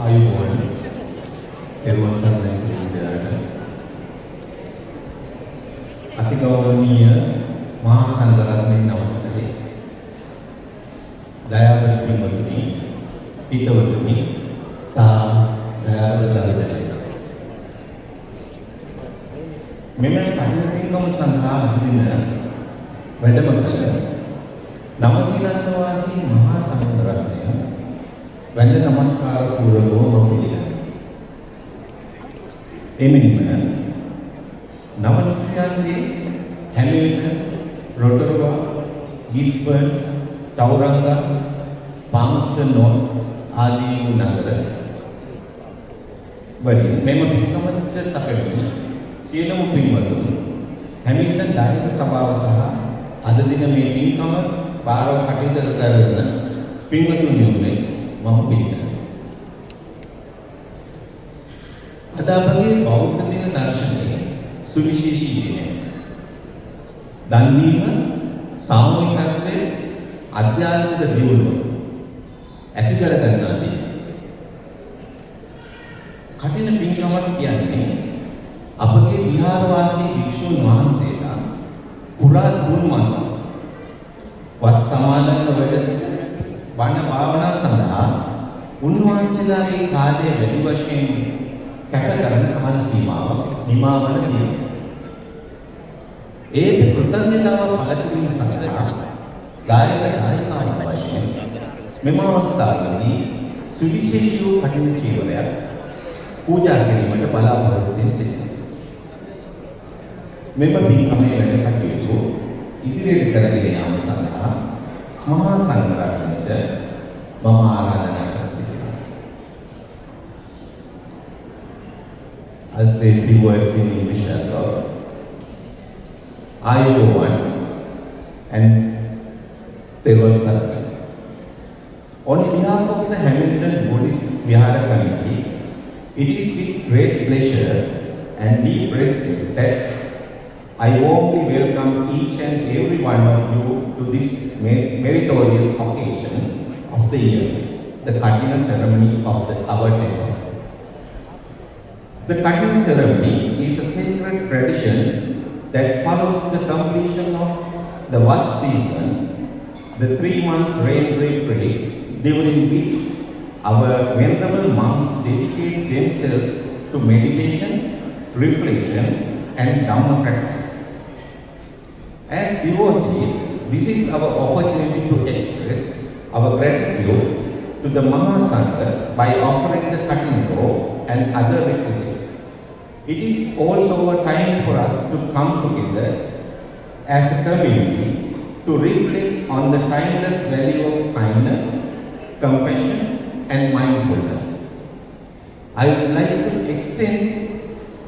ආයුබෝවන් පෙරවන් සරණයි සිටිනාට අතිගෞරවනීය මහා සංඝරත්නයේ අවසරයි දයාබර පින්වතුනි පිටවතුනි සහ දයාබර ළඟදැයි මෙම කටයුතුකම සඳහා අද දින වැඩම කළ නවසීලන්ත වාසී මහා සංඝරත්නය වැඳ නමස්කාර පූර්වකව මම පිළිගන්නවා. එමෙන්ම නවසීලන්තයේ හැමිල්ටන්, රොටරුවා, ගිස්බර්න්, ටවුරංගා, පාම්ස්ටන් නොන් ආදී නගර වලින් මෙම පින්කම සිට සැපෙන්නේ සියලුම පින්වතුන් හැමිල්ටන් දායක සභාව සහ අද දින මේ පින්කම බාරව කටයුතු කරන පින්වතුන් යොමුනේ මම පිළිගන්නවා. අද අපගේ බෞද්ධ දින දර්ශනයේ සුවිශේෂී දිනයක්. දන් දීම සාමූහිකත්වයේ අධ්‍යාත්මික දියුණුව ඇති කර ගන්නා දිනයක්. කටින පින්කමක් කියන්නේ අපගේ විහාරවාසී භික්ෂුන් වහන්සේලා පුරා 3 මාසක් වස් සමාදන්ව වැඩ සිට වන භාවනා සඳහා උන්වහන්සේලාගේ කාලය වැඩි වශයෙන් කැප කරන කාල සීමාව නිමාවන දින. ඒ කෘතඥතාව පළ කිරීම සඳහා දායකයන් වශයෙන් මෙම අවස්ථාවේදී සුවිශේෂී වූ කටයුතු චීවරයක් පූජා කිරීමට බලාපොරොත්තු වෙන සිටිනවා. මෙම පින්කමේ වැඩ කටයුතු ඉදිරියට කරගෙන යාම සඳහා මහා සංඝරත්නයට මම ආරාධනා කර සිටිනවා. I'll say a few words in English as well. Ayubowan and Therval Sarkar. On behalf of the Hamilton Buddhist Vihara Committee, it is with great pleasure and deep respect that I warmly welcome each and every one of you to this meritorious occasion of the year, the Katina ceremony of our temple. The Katina ceremony is a sacred tradition that follows the completion of the Vas season, the 3 months rain-free period during which our venerable monks dedicate themselves to meditation, reflection, and Dhamma practice. As devotees, this is our opportunity to express our gratitude to the Mahasangha by offering the cutting rope and other requisites. It is also a time for us to come together as a community to reflect on the timeless value of kindness, compassion, and mindfulness. I would like to extend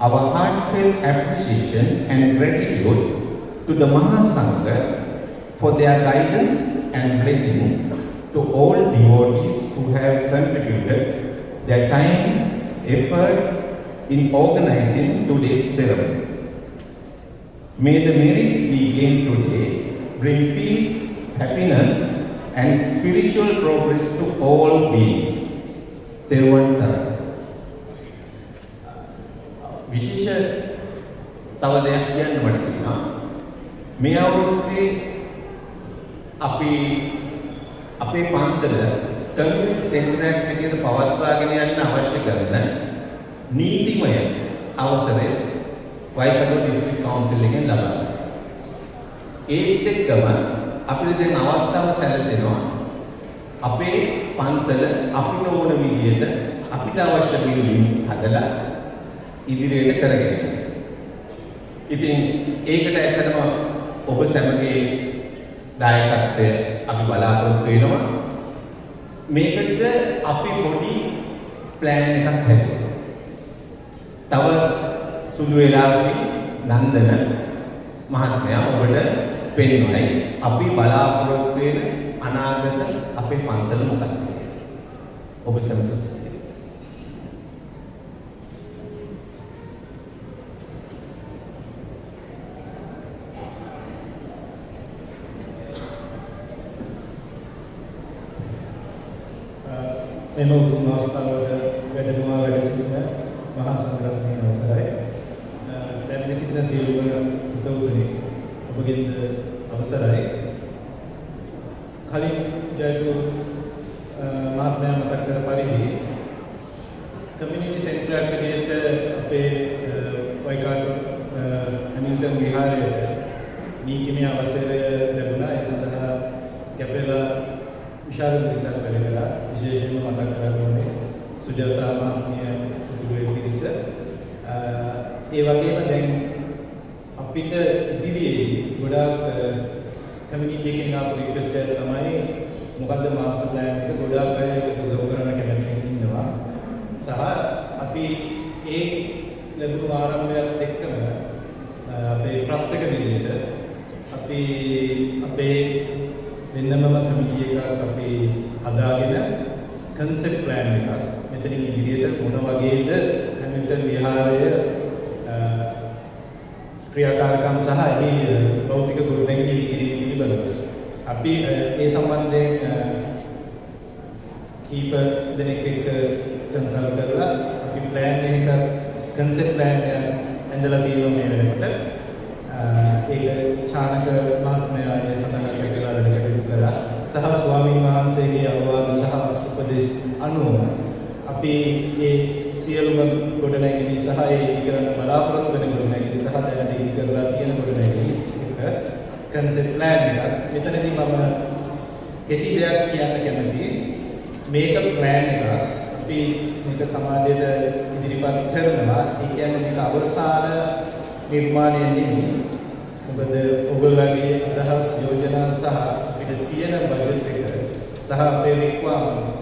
our heartfelt appreciation and gratitude to the Mahasangha for their guidance and blessings to all devotees who have contributed their time, effort in organizing today's ceremony. May the merits we gain today bring peace, happiness, and spiritual progress to all beings. Therval Sarkar. තව දෙයක් කියන්න මට තියෙනවා. මේ අවුරුද්දේ අපි අපේ පන්සල කමියුනිටි සෙන්ටර් එකක් හැටියට පවත්වාගෙන යන්න අවශ්‍ය කරන නීතිමය අවසරය වයිකඩෝ ඩිස්ට්‍රික්ට් කවුන්සිල් එකෙන් ලබා ගන්න. ඒත් එක්කම අපිට දැන් අවස්ථාව සැලසෙනවා අපේ පන්සල අපිට ඕන විදියට අපිට අවශ්‍ය බිල්ඩින් හදලා ඉදිරියට කරගෙන යන්න. ඉතින් ඒකට ඇත්තටම ඔබ සැමගේ දායකත්වය අපි බලාපොරොත්තු වෙනවා. මේකට අපි පොඩි ප්ලෑන් එකක් හැදුවා. තව සුළු වෙලාවකින් නන්දන මහත්මයා ඔබට පෙන්වයි අපි බලාපොරොත්තු වෙන අනාගත අපේ පන්සල මොකක්ද කියලා. ඔබ සැමට එම උතුම් අවස්ථාවට වැඩමවා වැඩ සිටින මහා සංඝරත්නයේ අවසරයි. දැන් සිටින සියලුම උතුම්තුනි ඔබගෙන් අවසරයි. කලින් ජයතු මහත්මයා මතක් කර පරිදි කමියුනිටි සෙන්ටර් එකක් විදිහට අපේ වයිකාඩෝ හැමිල්ටන් විහාරයේ නීතිමය අවසරය ලැබුණා. ඒ සඳහා කැපෙලා විශාල පිරිසක් වැඩ කළා. විශේෂයෙන්ම මතක් කරගන්න සුජාතා මහත්මිය පුදුවේ පිරිස. ඒ වගේම දැන් අපිට ඉදිරියේ ගොඩාක් කමියුනිටි එකකින් ආපු රික්වෙස්ට් එක තමයි මොකද්ද මාස්ටර් ප්ලෑන් එක ගොඩාක් අය උදව් කරන කැමැත්තෙන් ඉන්නවා. සහ අපි ඒ ලැබුණු ආරම්භයත් එක්කම අපේ ට්‍රස්ට් එක විදිහට අපි අපේ වෙනමම කමිටි එකක් අපි හදාගෙන කන්සෙප්ට් ප්ලෑන් එකක් මෙතනින් ඉදිරියට මොන වගේද හැමිල්ටන් විහාරය ක්‍රියාකාරකම් සහ ඒ භෞතික ගොඩනැගිලි ඉදිරියට පිළිබඳව අපි ඒ සම්බන්ධයෙන් කීප දෙනෙක් එක්ක කන්සල්ට් කරලා අපි ප්ලෑන් එක කන්සෙප්ට් ප්ලෑන් එක ඇඳලා තියෙනවා මේ වෙනකොට. ඒක චානක මහත්මයා ඒ සඳහා කටයුතු කළා. සහ ස්වාමීන් වහන්සේගේ අවවාද සහ උපදෙස් අනුව අපි ඒ සියලුම ගොඩනැගිලි සහ ඒ ඉදිකරන බලාපොරොත්තු වෙන ගොඩනැගිලි සහ දැනට ඉදි කරලා තියෙන ගොඩනැගිලි එක කන්සෙප්ට් ප්ලෑන් එකක්. මෙතනදී මම කෙටි දෙයක් කියන්න කැමතියි. මේක ප්ලෑන් එකක් අපි මේක සමාජයට ඉදිරිපත් කරනවා. ඒ කියන්නේ මේක අවසාන නිර්මාණය නෙමෙයි. මොකද ඔයගොල්ලන්ගේ අදහස් යෝජනා සහ අපිට තියෙන බජට් එක සහ අපේ රික්වයර්මන්ට්ස්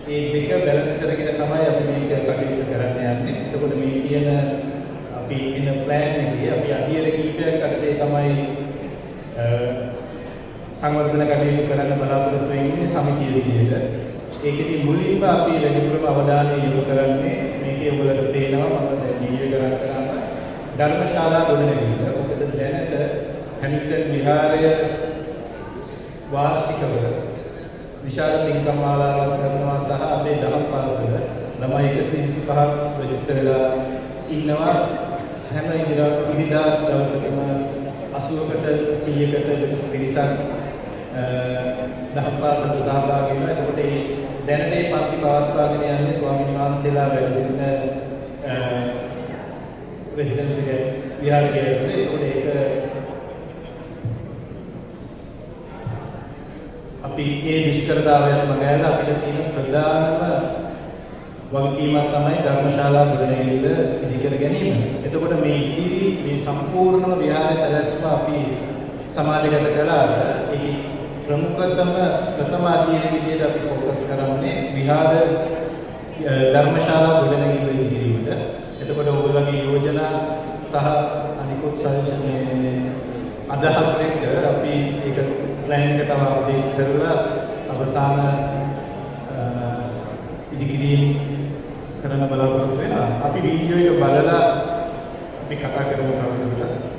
මේ දෙක බැලන්ස් කරගෙන තමයි අපි මේක කටයුතු කරන්න යන්නේ. එතකොට මේ තියෙන අපි ඉන ප්ලෑන් එකේ අපි අධියර කීපයක් අතරේ තමයි සංවර්ධන කටයුතු කරන්න බලාපොරොත්තු වෙන්නේ සමිතිය විදිහට. ඒකෙදි මුලින්ම අපි වැඩිපුරම අවධානය යොමු කරන්නේ මේකේ ඔයගොල්ලන්ට පේනවා මම දැන් වීඩියෝ කරා ධර්මශාලා ගොඩනැගිල්ල. මොකද දැනට හැමිල්ටන් විහාරය වාර්ෂිකව විශාල පින්කම් මාලාවක් කරනවා සහ අපේ දහම් පාසල ළමයි 125ක් රෙජිස්ටර් වෙලා ඉන්නවා. හැම ඉරිදා දවසකම 80කට 100කට පිරිසක් දහම් පාසලට සහභාගී වෙනවා. එතකොට මේ දැනට මේ පන්ති පවත්වාගෙන යන්නේ ස්වාමීන් වහන්සේලා වැඩ සිටින ප්‍රෙසිඩන්ට් එක විහාරයේ ඇතුලේ. ඒක අපි ඒ නිෂ්කරතාවයන් මගහැරලා අපිට තියෙන ප්‍රධානම වගකීමක් තමයි ධර්මශාලා ගොඩනැගිල්ල ඉදිකර ගැනීම. එතකොට මේ සම්පූර්ණම විහාර සැලැස්ම අපි සමාජගත කළාට ඒකේ ප්‍රථම අධ්‍යයන විදියට අපි ફોકસ කරන්නේ විහාර ධර්මශාලා ගොඩනැගිල්ල ඉදිරියට. එතකොට ඔයගොල්ලෝගේ යෝජනා සහ අනිකුත් සජෙෂන් අදහස් එක්ක අපි ඒක ප්ලෑන් එක තව අප්ඩේට් කරලා අවසාන ඉදිකිරීම කරන්න බලාපොරොත්තු වෙනවා. අපි වීඩියෝ එක බලලා අපි කතා කරමු තවදුරටත්.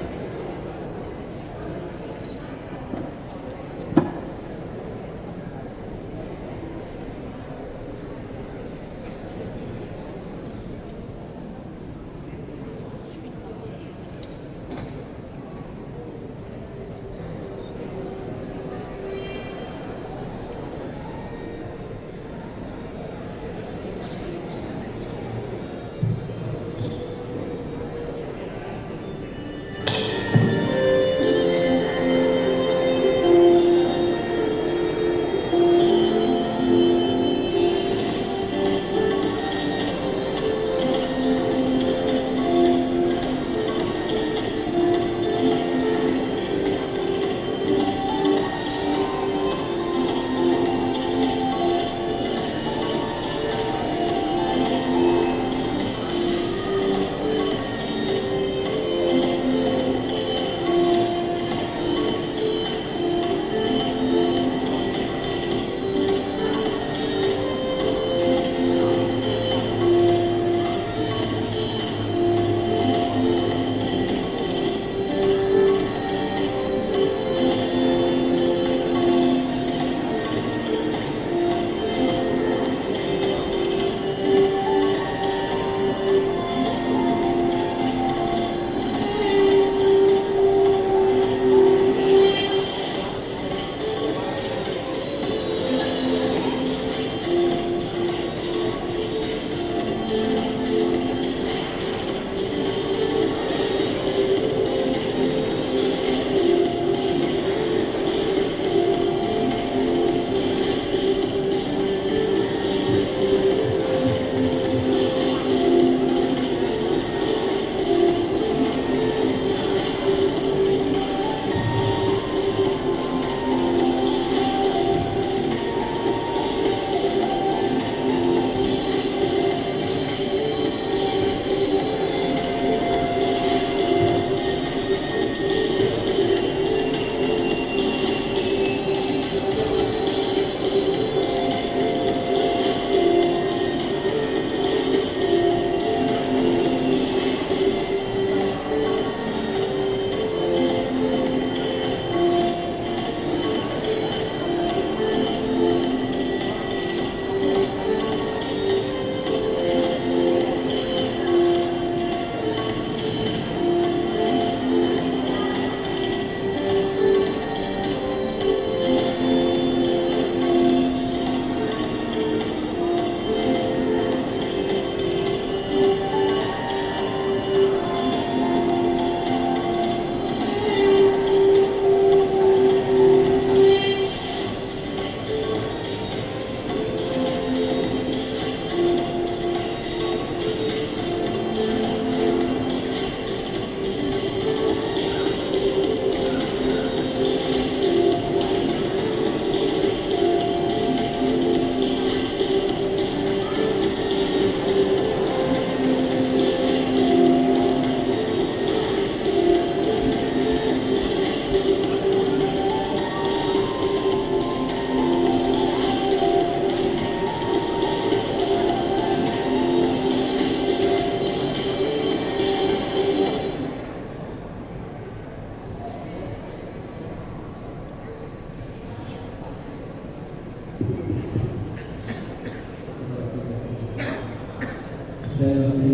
දැන් අපි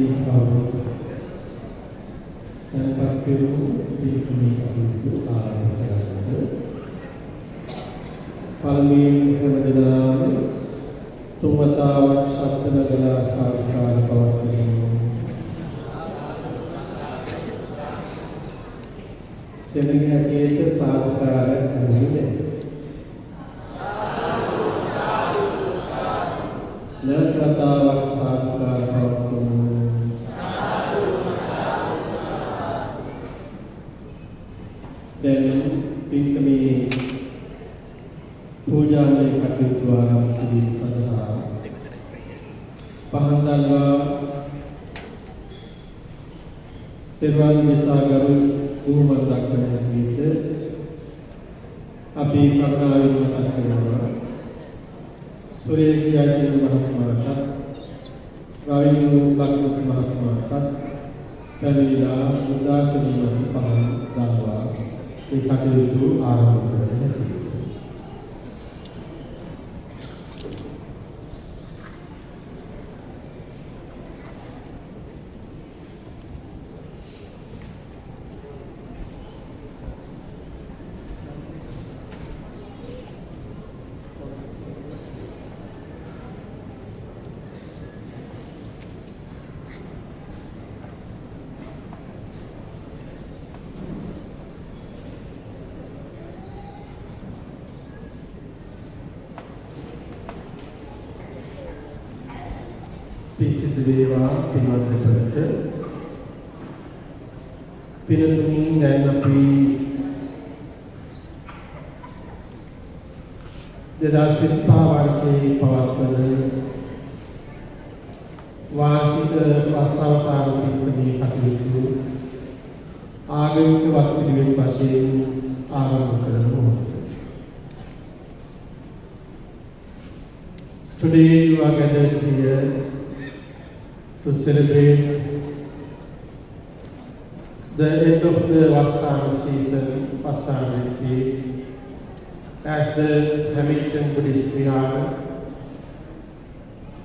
තැන්පත් කරමු පිළිතුරු කටයුතු ආරම්භ කරගන්න. පළමුවෙන් හැමදෙනාම තුන්වතාවක් ශබ්ද නගලා සාදුකාර පවත්වමු. සෙනඟ හැටියට සාදුකාර කරන්නේ නවතාවක් සාදුකාර පවත්වමු. දැන් පින්කමේ පූජාමය කටයුතු ආරම්භ කිරීම සඳහා පහන් දල්වා තෙරුවන් දෙසාගරු උරුමන් දක්වන හැටියට අපි කරුණාවෙන් මතක් කරනවා සුරේෂ් ජයසිංහ මහත්මයාට රවිදු ලක්මුත් මහත්මයාට පැමිණිලා උදාසනීය පහන් දල්වා ඒ කටයුතු ආරම්භ කරන්න හැකියි. පිසිත දේවා පින්වත් දෙසට පිනතුනි දැන් අපි 2025 වර්ෂයේ පවත්වන වාර්ෂික වස්සවසාර පින්කමේ කටයුතු ආගමික වත්පිළිවෙත් වශයෙන් ආරම්භ කරනවා. Today you are gathered here to celebrate the end of the Vassana season, Vassana retreat, at the Hamilton Buddhist Vihar.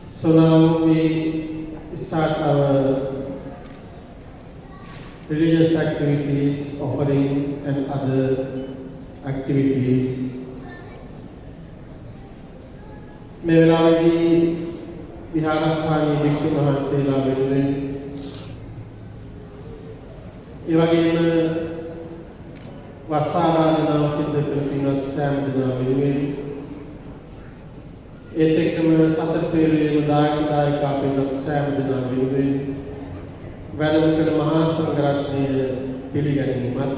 So now we start our religious activities, offering and other activities. මේ වෙලාවේදී විහාරස්ථානීය භික්ෂුන් වහන්සේලා වෙනුවෙන් ඒ වගේම වස්සාරාධනාව සිද්ධ කළ පින්වත් සෑම දෙනා වෙනුවෙන් ඒත් එක්කම සතර පෙරේම දායකයන් පින්වත් සෑම දෙනා වෙනුවෙන් වැඩම කළ මහා සංඝරත්නය පිළිගැනීමත්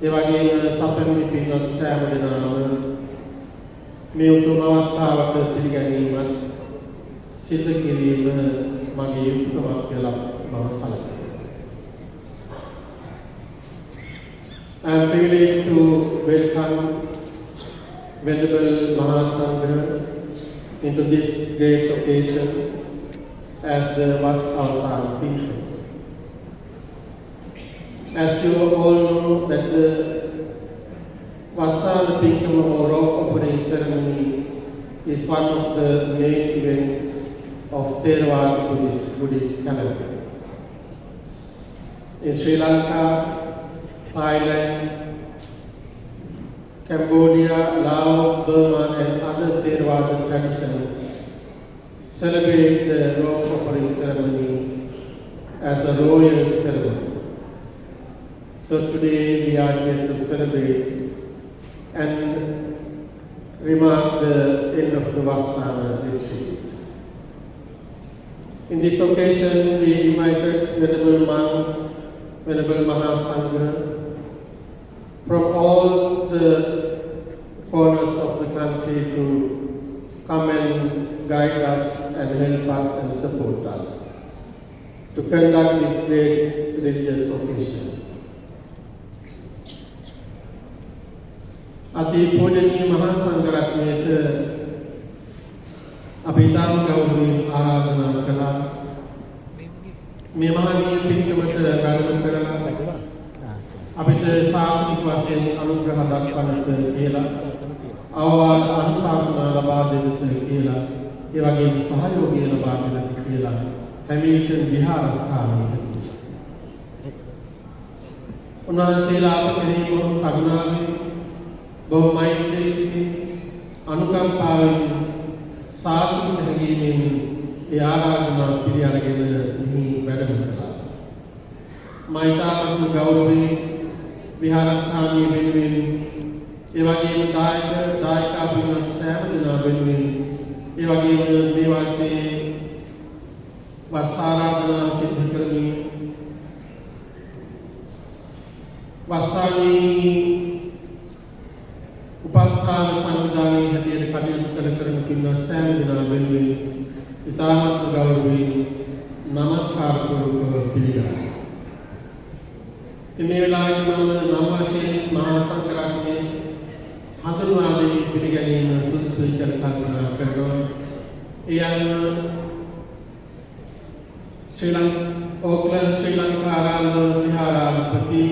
ඒ වගේම සපැමිණි පින්වත් සෑම දෙනාම මේ උතුම් අවස්ථාවට පිළිගැනීමත් සිද්ධ කිරීම මගේ යුතුකමක් කියලා මම සැලකනවා. I am privileged to welcome Venerable Mahasangha into this great occasion as the Vassavasana Pinkam. As you all know that the Vassana Pinkam or rock offering ceremony is one of the main events of Theravada Buddhist calendar. In Sri Lanka, Thailand, Cambodia, Laos, Burma and other Theravada traditions celebrate the rock offering ceremony as a royal ceremony. So today we are here to celebrate and remark the end of the Vassana retreat. In this occasion, we invited Venerable monks, Venerable Mahasangha, from all the corners of the country to come and guide us and help us and support us to conduct this great religious occasion. අති පූජනීය මහා සංඝරත්නයට අපි තාම ගෞරවයෙන් ආරාධනා කළා මේ මහණීය පින්කමට වැඩම කරලා අපිට ශාසනික වශයෙන් අනුග්‍රහ දක්වන්නට කියලා අවවාද අනුශාසනා ලබා දෙන්නට කියලා ඒ වගේම සහයෝගය ලබා දෙන්නට කියලා හැමිල්ටන් විහාරස්ථානයේ උන්වහන්සේලා අප කෙරෙහි බොහෝ කරුණාවෙන් බොහෝ මෛත්‍රී සිතින් අනුකම්පාවෙන් සාසනික හැඟීමෙන් ඒ ආරාධනා පිළිඅරගෙන මෙහි වැඩම කළා. මෛත්‍රී ගෞරවයෙන් විහාරස්ථානයේ වෙනුවෙන් ඒ වගේම දායකා පිරිනත් සෑම දෙනා වෙනුවෙන් ඒ වගේම මේ වර්ෂයේ වස් ආරාධනා සිදු කරමින් වස්සානී උපස්ථාන සංවිධානයේ හැටියට කටයුතු කරන පින්වත් සෑම දෙනා වෙනුවෙන් ඉතාමත් ගෞරවයෙන් නමස්කාර පූර්වක පිළිගන්නවා. මේ වෙලාවේ මම නම් වශයෙන් මහා සංඝරත්නයේ හඳුන්වා දෙමින් පිළිගැනීම සුදුසුයි කියලා කල්පනා කරනවා. ඒ අනුව ඕක්ලන්ඩ් ශ්‍රී ලංකාරාම විහාරාධිපති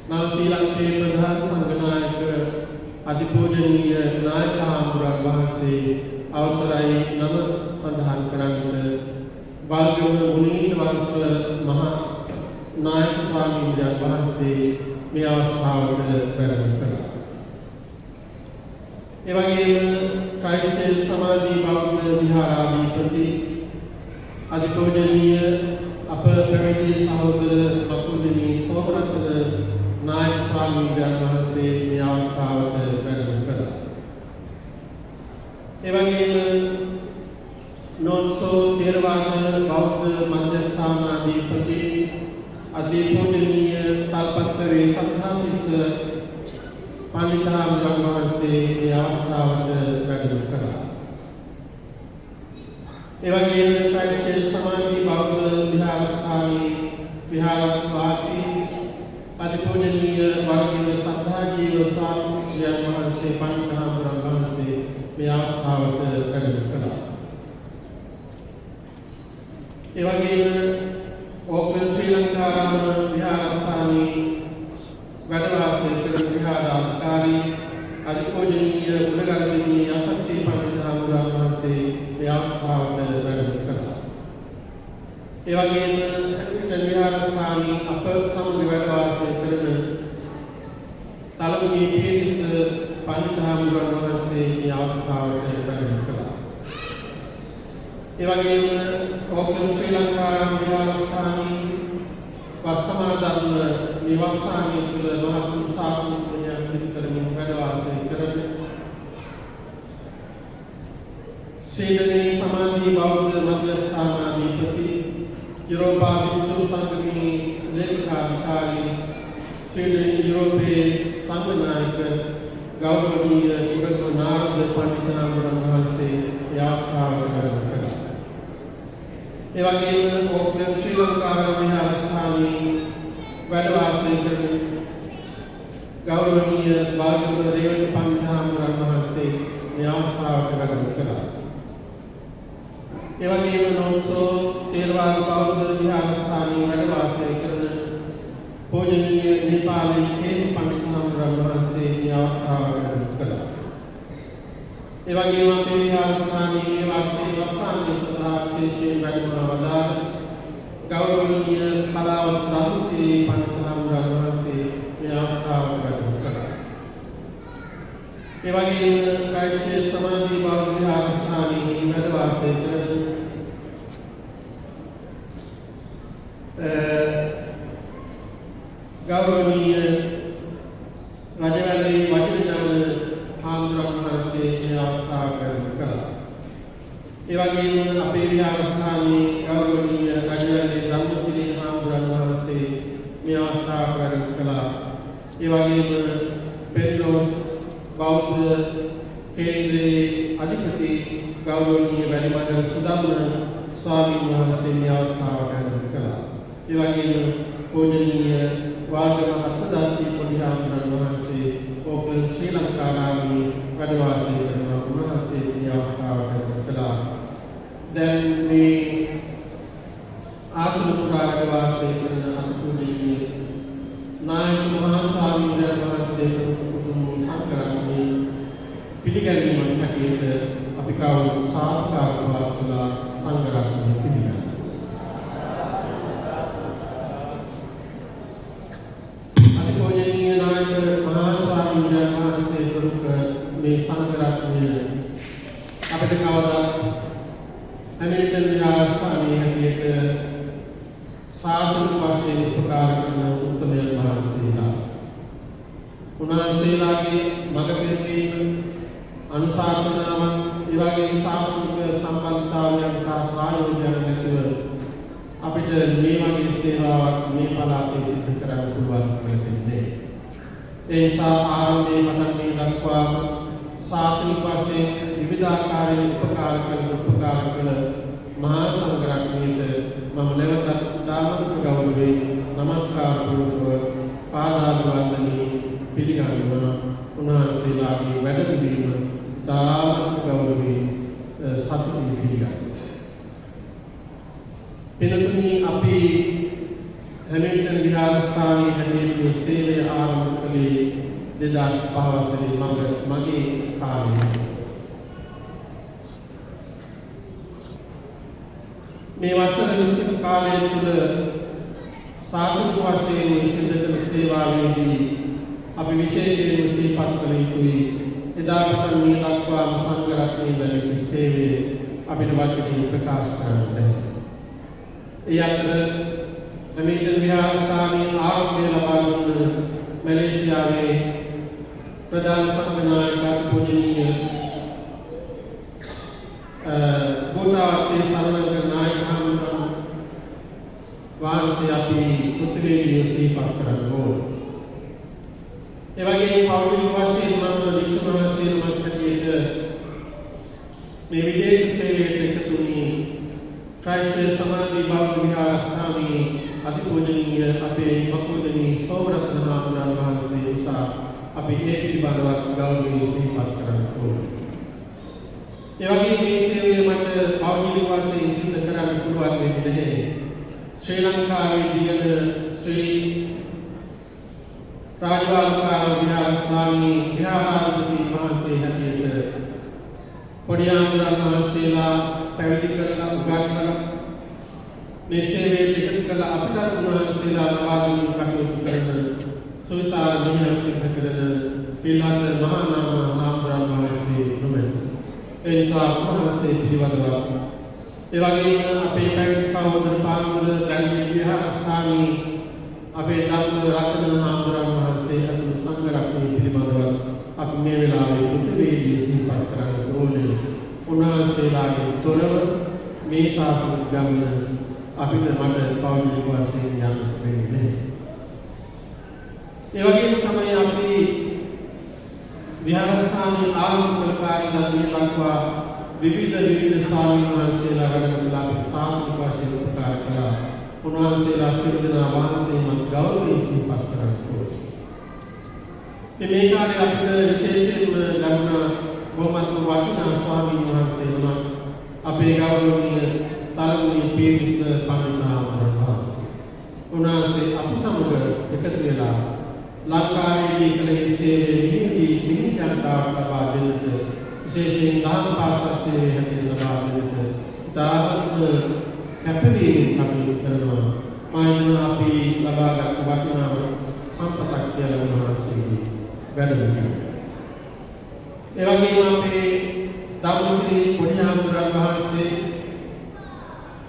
නව ශ්‍රී ලංකේ ප්‍රධාන සංඝනායක අධිපූජනීය නායක හාමුදුරුවෝ වහන්සේ අවසරයි නම සඳහන් කරන්නට වල්ගම මුනීන් වංශ මහා නායක ස්වාමීන් වහන්සේ මේ අවස්ථාවට පැමිණ කළා. ඒ වගේම ක්‍රයිස්ට් සමාධි බෞද්ධ විහාරාධිපති අධිපූජනීය අප පැවිදි සහෝදර අපූජනීය සෝමරත්න නායක ස්වාමීන් වහන්සේ මේ අවස්ථාවට පැමිණ කළා. ඒ වගේම නොන්සෝ තේරවාද බෞද්ධ මධ්‍යස්ථානාධිපති අධිපූජනීය තල්පත්තරේ සද්ධාතිස්ස පණ්ඩිතාණන් වහන්සේ මේ අවස්ථාවට පැමිණ කළා. ඒ වගේම ක්‍රයිස්ට් සමාධි බෞද්ධ විහාරස්ථානයේ විහාරවාසී අධිපූජනීය වරදින සද්ධාජීව ස්වාමීන් වහන්සේ පණ්ඩිතාණන් වහන්සේ මේ අවස්ථාවට පැමිණ කළා. ඒ වගේම ඕක්ලන්ඩ් ශ්‍රී ලංකාරාම විහාරස්ථානයේ වැඩ වාසය කරන විහාරාධිකාරී අධිපූජනීය උඩගල්වේදී අසස්සී පණ්ඩිතාණන් වහන්සේ මේ අවස්ථාවට වැඩම කළා. ඒ වගේම හැමිල්ටන් විහාරස්ථානයේ අප සමග වැඩ වාසය කරන තලමුගේ පීරිස් පණ්ඩිතාණන් වහන්සේ මේ අවස්ථාවට වැඩම කළා. ඒ වගේම ඕක්ලන්ඩ් ශ්‍රී ලංකාරාම විහාරස්ථානයේ වස්සමාදම්ම නිවාසානයේ තුල මහත් ශාසනික සිදු කරමින් වැඩ වාසය කරන ස්වීඩනයේ සමාධි බෞද්ධ මධ්‍යස්ථානාධිපති යුරෝපා විශ්ව සංගමයේ ලේකකාධිකාරී ස්වීඩනයේ යුරෝපයේ සංඝනායක ගෞරවනීය ඉබ්‍රහීම නාරද පණ්ඩිතාණන් වහන්සේ යාත්‍රාවට වැඩම කළා. ඒ වගේම ඕක්ලන්ඩ් ශ්‍රී ලංකාරාම විහාරස්ථානයේ වැඩ වාසය කරන ගෞරවනීය බාලගම රේවත පණ්ඩිතාණන් වහන්සේ මේ අවස්ථාවට වැඩම කළා. ඒ වගේම නොන්සෝ තේරවාද බෞද්ධ විහාරස්ථානයේ වැඩ වාසය කරන පූජනීය නේපාලී කේන් පණ්ඩිතාණන් වහන්සේ මේ අවස්ථාවට වැඩම කළා. ඒ වගේම අපේ විහාරස්ථානයේ වාසී වස්සාන්‍ය සඳහා විශේෂයෙන් වැඩම වදාළ ගෞරවනීය කලාවත ධර්මසිරි පණ්ඩිතාණන් වහන්සේ මේ අවස්ථාවට වැඩම කළා. ඒ වගේම ක්‍රයිස්ට් සමාධි බෞද්ධ විහාරස්ථානයේ වැඩ වාසය කරන ගෞරවනීය රජවැල්ලේ වජිරඥාන හාමුදුරුවෝ වහන්සේ මේ අවස්ථාවට වැඩම කළා. ඒ වගේම අපේ විහාරස්ථානයේ ගෞරවනීය රජවැල්ලේ ධම්මසිරි හාමුදුරුවෝ වහන්සේ මේ අවස්ථාවට වැඩම කළා. ඒ වගේම පෙත්‍රෝස් බෞද්ධ කේන්ද්‍රයේ අධිපති ගෞරවනීය වැඩිමහල් සුදම්ම ස්වාමීන් වහන්සේ මේ අවස්ථාවට වැඩම කළා. ඒ වගේම පූජනීය වාල්ගම අත්තදාසී පොඩි හාමුදුරුවෝ වහන්සේ ඕක්ලන්ඩ් ශ්‍රී ලංකාරාමයේ වැඩ වාසය කරන උන්වහන්සේ මේ අවස්ථාවට වැඩම කළා. දැන් මේ ආසන පුරා වැඩ වාසය කරන අනුපූජනීය නායක මහා ස්වාමීන් වහන්සේ උතුම් සංඝරත්නයේ පිළිගැනීමක් හැටියට අපි කවුරුත් සාකච්ඡා කරලා සංඝරත්නය පිළිගන්නවා. සහයෝගයක් නැතුව අපිට මේ වගේ සේවාවක් මේ පළාතේ සිදු කරන්න පුළුවන් වෙන්නේ. ඒ නිසා ආරම්භයේ පටන් මේ දක්වා ශාසනික වශයෙන් විවිධාකාරයෙන් උපකාර කළ මහා සංඝරත්නයට මම නැවතත් දාමත් ගෞරවයෙන් නමස්කාර පූර්වක පාදාභිවන්දනී පිළිගන්නවා. උන්වහන්සේලාගේ වැඩපිළිවෙල දාමත් ගෞරවයෙන් සතුටින් පිළිගන්නවා. පිළිතුරු අපි හැමිල්ටන් විහාරස්ථානයේ හැටියට මේ සේවය ආරම්භ කළේ 2005 වසරේ මගේ කාලේ. මේ වසර 20 කාලය තුළ සාසනික වශයෙන් සිදු කළ සේවාවේදී අපි විශේෂයෙන් සිහිපත් කළ යුතුයි. එදා පටන් මේ දක්වාම සංඝ රත්නයේ ලැබිච්ච සේවය අපිට වචනින් ප්‍රකාශ කරන්න බැහැ. ඒ අතර හැමිල්ටන් විහාරස්ථානයේ ආරම්භය ලබා දුන්න මැලේසියාවේ ප්‍රධාන සංඝ නායක පූජනීය බෝටාවත්තේ සරණංග නායක හමුදුරන් වහන්සේ අපි පුත්‍රයෙකුගේ සිහිපත් කරනවා. ඒ වගේම පෞද්ගලික වශයෙන් මම වික්ෂුන් වහන්සේනමක් හැටියට මේ විදේශ සේවයට එකතු වී ක්‍රයිස්ට් සමාධි බෞද්ධ විහාරස්ථානයේ අතිපූජනීය අපේ මකුලදෙනී සෝමරත්න හාමුදුරන් වහන්සේ නිසා අපි ඒ පිළිබඳව ගෞරවයෙන් සිහිපත් කරනවා. ඒ වගේම මේ සේවය මට පෞද්ගලික වශයෙන් සිදු කරන්න පුළුවන් වෙන්නේ ශ්‍රී ලංකාවේ දිගන ශ්‍රී රාජවාලකාර විහාරස්ථානයේ විහාරාධිපති වහන්සේ හැටියට පොඩි ආමරණ වහන්සේලා පැවිදි කරලා උගන්වලා මේ සේවයට එකතු කළ අපට වහන්සේලා ලබා දුන් කටයුතු කරන සුවිසාර මෙහෙයුම් සිදු කරන පිළිලත් මහා නාම හාමුදුරන් වහන්සේ නොමැත. ඒ නිසා වහන්සේ පිළිබඳව ඒ වගේම අපේ පැවිදි සහෝදර පාන්දර දැල්වි විහාරස්ථානයේ අපේ ධර්ම රත්න හාමුදුරන් වහන්සේ අතුරු සංඝ රත්නයේ පිළිබඳව අපි මේ වෙලාවේ පුතේදී සිහිපත් කරන්න ඕනේ. උන්වහන්සේලාගේ තොරව මේ ශාසන ගමන අපිට මට පෞද්ගලික වශයෙන් යන්න වෙන්නේ. ඒ වගේම තමයි අපි විහාරස්ථානයේ ආරම්භ කළ කාලේ මේ දක්වා විවිධ ස්වාමීන් වහන්සේලා වැඩමලා අපි ශාසනික වශයෙන් උපකාර කළා. උන්වහන්සේලා සියලු දෙනා වහන්සේම ගෞරවයෙන් සිහිපත් කරනවා. මේ කාලේ අපිට විශේෂයෙන්ම ලැබුණ බොහොමත් වටිනා ස්වාමීන් වහන්සේ නමක් අපේ ගෞරවනීය තලමුණි පීරිස් පඬිතුමාණන් වහන්සේ. උන්වහන්සේ අපි සමග එකතු වෙලා ලංකාවේදී කළ සේවයේ මිහිරි ජනතාවට ලබා දෙන්නට විශේෂයෙන් දහම් පාසල් සේවය හැටියට ලබා දෙන්නට තාමත් කැපවීමෙන් කටයුතු කරනවා. මායින අපි ලබාගත් වටිනා සම්පතක් කියලා උන්වහන්සේගේ වැඩම. ඒ වගේම අපේ ධම්මශ්‍රී පොඩි හාමුදුරන් වහන්සේ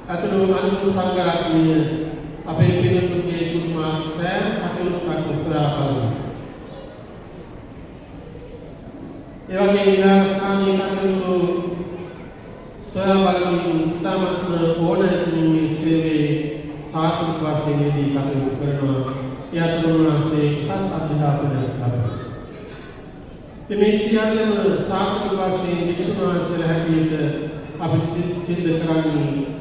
අතුරු අනුත් සංඝ රත්නය අපේ පිළිතුරුගේ කුතුමා සෑම කටයුත්තක් උත්සාහ කරනවා. ඒ වගේම විහාරස්ථානයේ කටයුතු සොයා බලමින් ඉතාමත් ඕනෑකමින් මේ සේවයේ ශාසනික වශයෙන්දී කටයුතු කරනවා. ඒ අතුරු උන්වහන්සේ උසස් අධ්‍යාපනයක් ලබනවා. මේ සියල්ලම ශාසනික වශයෙන් වික්ෂුන් වහන්සේලා හැටියට අපි සිද්ධ කරන්නේ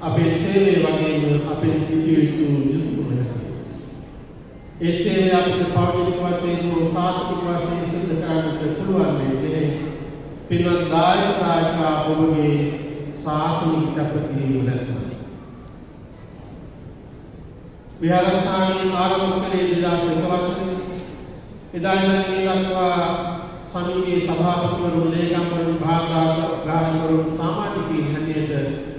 අපේ සේවය වගේම අපේ ඉදිරියට යොමුුනේ. ඒ සේවය අපිට පෞද්ගලික වශයෙන් හෝ ශාසනික වශයෙන් සිද්ධ කරන්නට පුළුවන් වෙන්නේ පින්වත් දායක ඔබගේ ශාසනික කැපකිරීම නැත්නම්. විහාරස්ථානයේ ආරම්භ කළේ 2001 වසරේ. එදා ඉඳන් මේ දක්වා සමිතියේ සභාපතිවරු, ලේකම්වරු, භාරකාරවරු, සමාජිකයින් හැටියට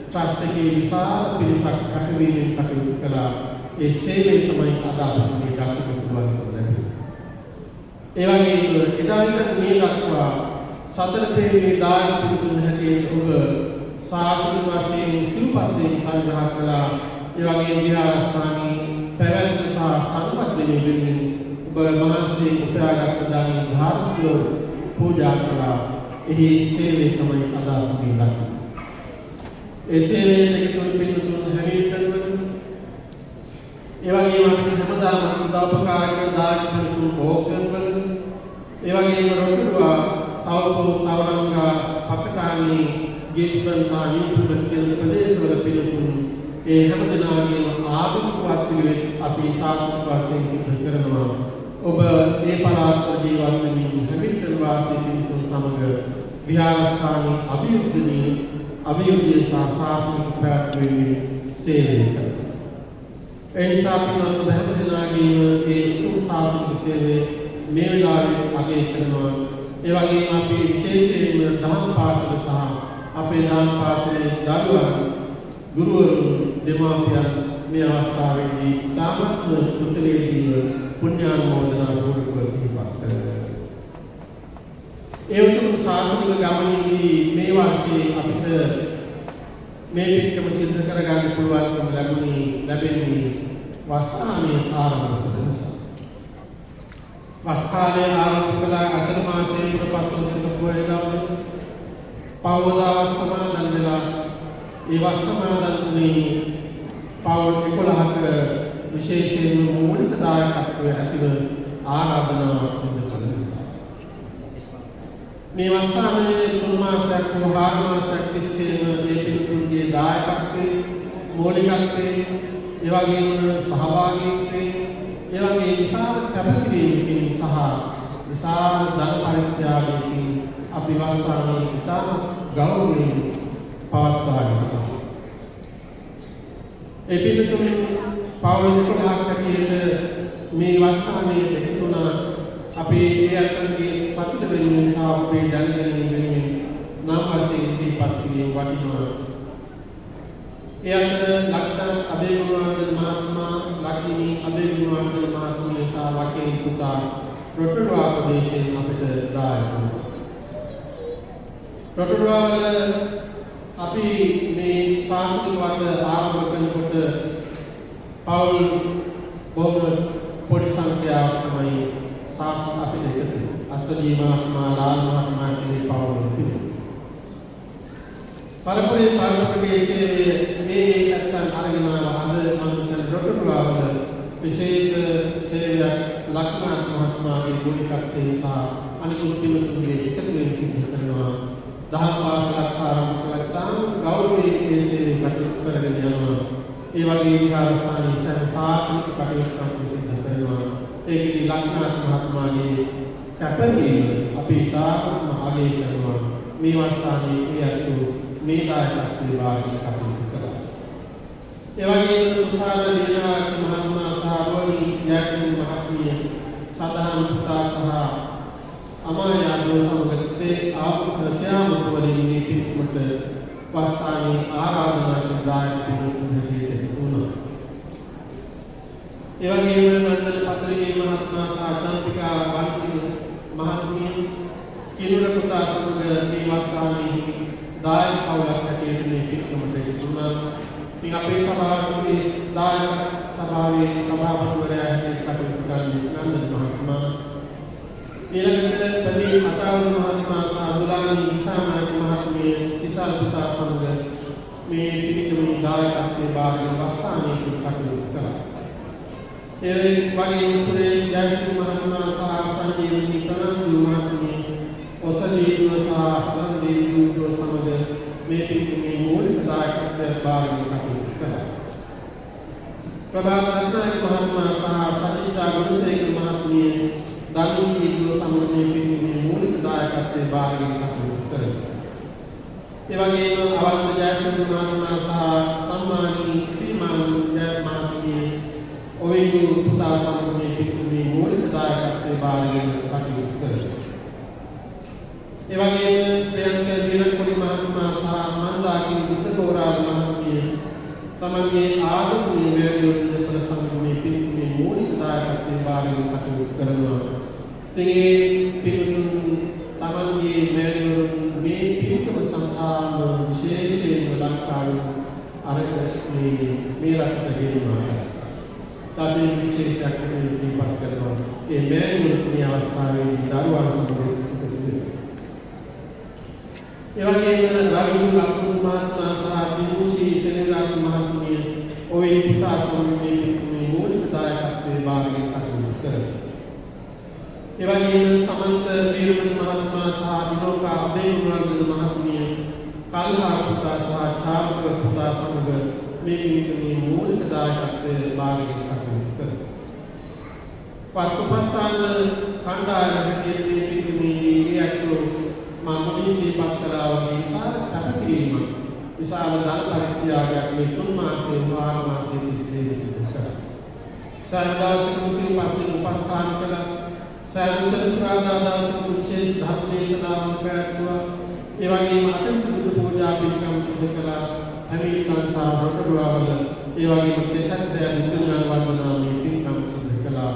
ට්‍රස්ට් එකේ විශාල පිරිසක් කටවීමෙන් කටයුතු කළා. ඒ සේවය තමයි අද අපිට මේ දක්වන්න පුළුවන් වෙන්නේ. ඒ වගේම එදා ඉඳන් මේ දක්වා සතර තේමේ දායක පිළිතුරු හැටියට ඔබ ශාසනික වශයෙන් සිව්පසයෙන් සංග්‍රහ කළා. ඒ වගේම විහාරස්ථානයේ පැවැත්ම සහ සංවර්ධනය වෙනුවෙන් ඔබ මහන්සියෙන් උපයාගත් දාන ධාර්මිකව පූජා කළා. එහි සේවය තමයි අද අපි ලබන්නේ. ඒ සේවයට එකතුන පින්තුන් හැමිල්ටන් වල ඒ වගේම අපිට හැමදාම උදව්පකාර කරන දායක පින්තුන් ඕක්ලන්ඩ් වල ඒ වගේම රොටුවා තවපෝ තවරංගා පකටානි ගිස්බන් සහ නිව්ටන් කියන ප්‍රදේශවල පින්තුන් ඒ හැමදෙනාගේම ආගමිකවත් පිළිවෙත් අපි සාස්ත්‍රික වශයෙන් සිදු කරනවා. ඔබ ඒ පළාත ජීවත් වෙමින් හැමිල්ටන් වාසී පින්තුන් සමග විහාරස්ථානයේ අභිවෘද්ධිය සහ සාසනික පැවැත්මේ සේවය කරනවා. ඒ නිසා පින්වත් ඔබ හැමදෙනාගේම ඒ උතුම් සාසනික සේවය මේ වෙලාවේ අගය කරනවා. ඒ වගේම අපි විශේෂයෙන්ම දහම් පාසල සහ අපේ දහම් පාසලේ දරුවන් ගුරුවරුන් දෙමාපියන් මේ අවස්ථාවේදී තාමත්ම උත්තරීදීව පුණ්‍යානුමෝදනා පූර්වක සිහිපත් කරනවා. ඒ උතුම් සාසනික ගමනේදී මේ වර්ෂයේ අපිට මේ පිටකම සිද්ධ කරගන්න පුළුවන්කම ලැබෙන්නේ වස්සානේ ආරම්භ කරන නිසා. වස්කාලේ ආරම්භ කළ අසල මාසයේ පසළොස්වක පොහොය දවසේ පවදා සමාදන් වෙලා ඒ වස් සමාදන්නේ පවුල් 11ක විශේෂයෙන්ම මූලික දායකත්වයේ ඇතිව ආරාධනාවක් සිදු කළ නිසා මේ වස්සානේ 3 මාසයක් හෝ 4 මාසයක් තිස්සේම මේ පිළිතුරුගේ දායකත්වයේ මූලිකත්වයේ ඒ වගේම සහභාගීත්වයේ ඒ වගේ විශාල කැපකිරීමකින් සහ විශාල ධන පරිත්‍යාගයකින් අපි වස්සානේ ඉතා ගෞරවයෙන් පවත්වාගෙන ඒ පිළිතුරු පවුල් 11ක් හැටියට මේ වස්සානේ එකතුන අපේ ඒ අතන්ගේ සතුට වෙනුවෙන් සහ අපේ දැනගැනීම වෙනුවෙන් නම් වශයෙන් ඉදිරිපත් කිරීම වටිනවා. ඒ අතර ලක්තර අබේගුණවර්ධන මහත්මයා, ලක්මිනී අබේගුණවර්ධන මහත්මිය සහ වකීල් පුතා රොටුරුවා ප්‍රදේශයෙන් අපිට දායක වුණා. රොටුරුවා වල අපි මේ ශාස්ත්‍රීය වට ආරම්භ කරනකොට පවුල් බොහොම පොඩි සංඛ්‍යාවක් තමයි ශාස්ත්‍ර අපිට එකතු. අසලී මහත්මයා, ලාල් මහත්මයා කියන පවුල් තිබුණා. පරපුරේ සේවයේ මේ නැත්තන් අරගෙන අද මම රොටුරුවා වල විශේෂ සේවයක් ලක්නාත් මහත්මයාගේ මූලිකත්වයෙන් සහ අනිකුත් පිළිතුරුගේ එකතුවෙන් සිදු කරනවා. දහම් පාසලක් ආරම්භ කළා තාම ගෞරවයෙන් ඒ සේවය කටයුතු කරගෙන යනවා. ඒ වගේ විහාරස්ථානයේ සාසනික කටයුතු සිදු කරනවා. ඒකෙදි ලක්නාත් මහත්මයාගේ කැපවීම අපි තාම අගය කරනවා. මේ වස්සානේ ඒ අතු මේ දායකත්වයේ වාගේ කටයුතු කරා. ඒ වගේම තුෂාර දීනාච මහත්මයා සහ රෝහි යක්ෂි මහත්මිය සදාන් පුතා සහ අමායාදෝ සමගත්තේ ආපත්‍යාමත වලින් මේ පිටුමට වස්සානේ ආරාධනා කළ දායක පිටුතුන් හැටියට වුණා. ඒ වගේම නන්දන පත්‍රගේ මහත්මයා සහ චන්ද්‍රිකා වංශී මහත්මිය කිරුණ පුතා සමග මේ වස්සානේ දායක පවුලක් හැටියට මේ පිටුමට වුණා. ඉතින් අපේ සභාවේ දායක සභාවේ සභාපතිවරයා හැටියට කටයුතු කරන්නේ නන්දන මහත්මයා. ඊළඟට පදී අතාවුල මහත්මයා සහ දුලානි ඉසානායක මහත්මිය කිසල් පුතා සමග මේ පිළිතුරු දායකත්වයේ භාගයෙන් වස්සානේ කටයුතු කළා. ඒ වගේම සුරේෂ් ජයසිංහ මහත්මයා සහ සංජීවනී ප්‍රනන්දු මහත්මිය ඔසලී දුව සහ සංජී දුව සමග මේ පිළිතුරුගේ මූලික දායකත්වයේ භාගයෙන් කටයුතු කළා. ප්‍රභාත් රත්නායක මහත්මයා සහ සජිතා ගුණසේකර මහත්මිය දනුකී දුව සමග මේ පිළිතුරුගේ මූලික දායකත්වයේ භාගයෙන් කටයුතු කළා. ඒ වගේම අවන්ත ජයචන්ද්‍ර මහත්මයා සහ සම්මානී ශ්‍රීමාන් ජය මහත්මිය ඔවිදු පුතා සමග මේ පිළිතුරුගේ මූලික දායකත්වයේ භාගයෙන් කටයුතු කළා. ඒ වගේම ප්‍රියංක දීරකොඩි මහත්මයා සහ මන්දාකිනි බුද්ධකෝරාල මහත්මිය තමන්ගේ ආගමීය මෑණියන් දෙපළ සමග මේ පිළිතුරුගේ මූලික දායකත්වයේ භාගයෙන් කටයුතු කරනවා. ඉතින් පිළිතුරු තමන්ගේ මෑණියන් මේ පිළිතුර සඳහාම විශේෂයෙන්ම ලංකාවේ මේ රටට ගෙන්වා අපි විශේෂයක් සිහිපත් කරනවා. ඒ මෑණියන් මේ අවස්ථාවේ දරුවන් සමග එකතු වෙනවා. ඒ වගේම රවිදු ලක්මුතු महात्मा साधुशी सेनेराज महात्म्य ओए पिता समने में मूलिक दायकत्वे बारगे कटुन कर एवं समंत वीरमन महात्मा साधुओं का अभेयुनाद महात्म्य कालहा पिता सा चारक पिता समग में मूलिक दायकत्वे बारगे कटुन कर पशुपस्थान खंडा में मामूली सी बात करा विशाल तपकिरीम विशाल दान परित्याग में तुम मासे वार मासे तीसरे सिद्ध कर सारदास मुस्लिम पासे उपस्थान करा सारदास मुझे धर्म देशनाम करवा एवं अटल सिद्ध पूजा बिकम सिद्ध करा अमेरिकन साहब हटवावल एवं मुक्तेशक दया नित्य वंदना में बिकम सिद्ध करा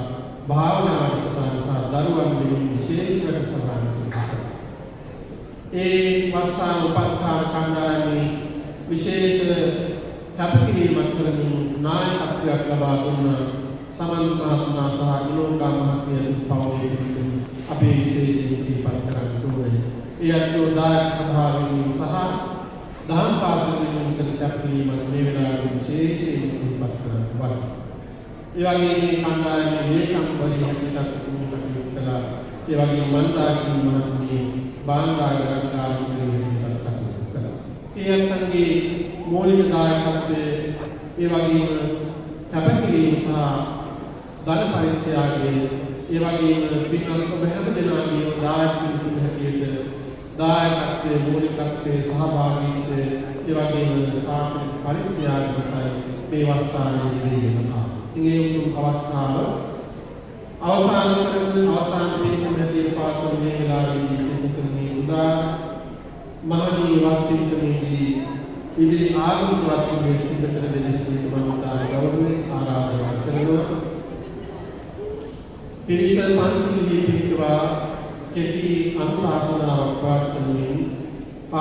भावना स्थान सा दरवन में विशेष कर सभान सिद्ध करा वस्तान उपस्थान खंडानी विशेष कपकिरीमत करनी नायकत्व लबातुन समंत महात्मा सहागुणों का महात्म्य पावे तुम अभी विशेष इसी पर करन टूरे यह तो दायक सभा में सहा दान पास में कर कपकिरीमत नेवला विशेष इसी पर करन वर यह ये खंडानी लेकम बलि हकीकत तुम कपकिरीमत कला यह ये मंदा की महात्म्य बांधागरकार तंगी मौलिक दायकत्वे एवं कपकिरीम सह धन परित्यागे एवं पिनंत बहम दिनागी दायक की दायकत्वे मौलिकत्वे सहभागित्वे एवं शासन परित्याग बताए बेवसाने बेगना ये तुम अवसान अवसान में हृदय पात्र में लागी सिद्धि उदा महानी वास्तविक में जी इधर आगम वाक्य में सिद्ध कर देने के मानता गौरव आराधना करना पिरिसल मानसिक ये पिटवा केती अनुशासना वक्त में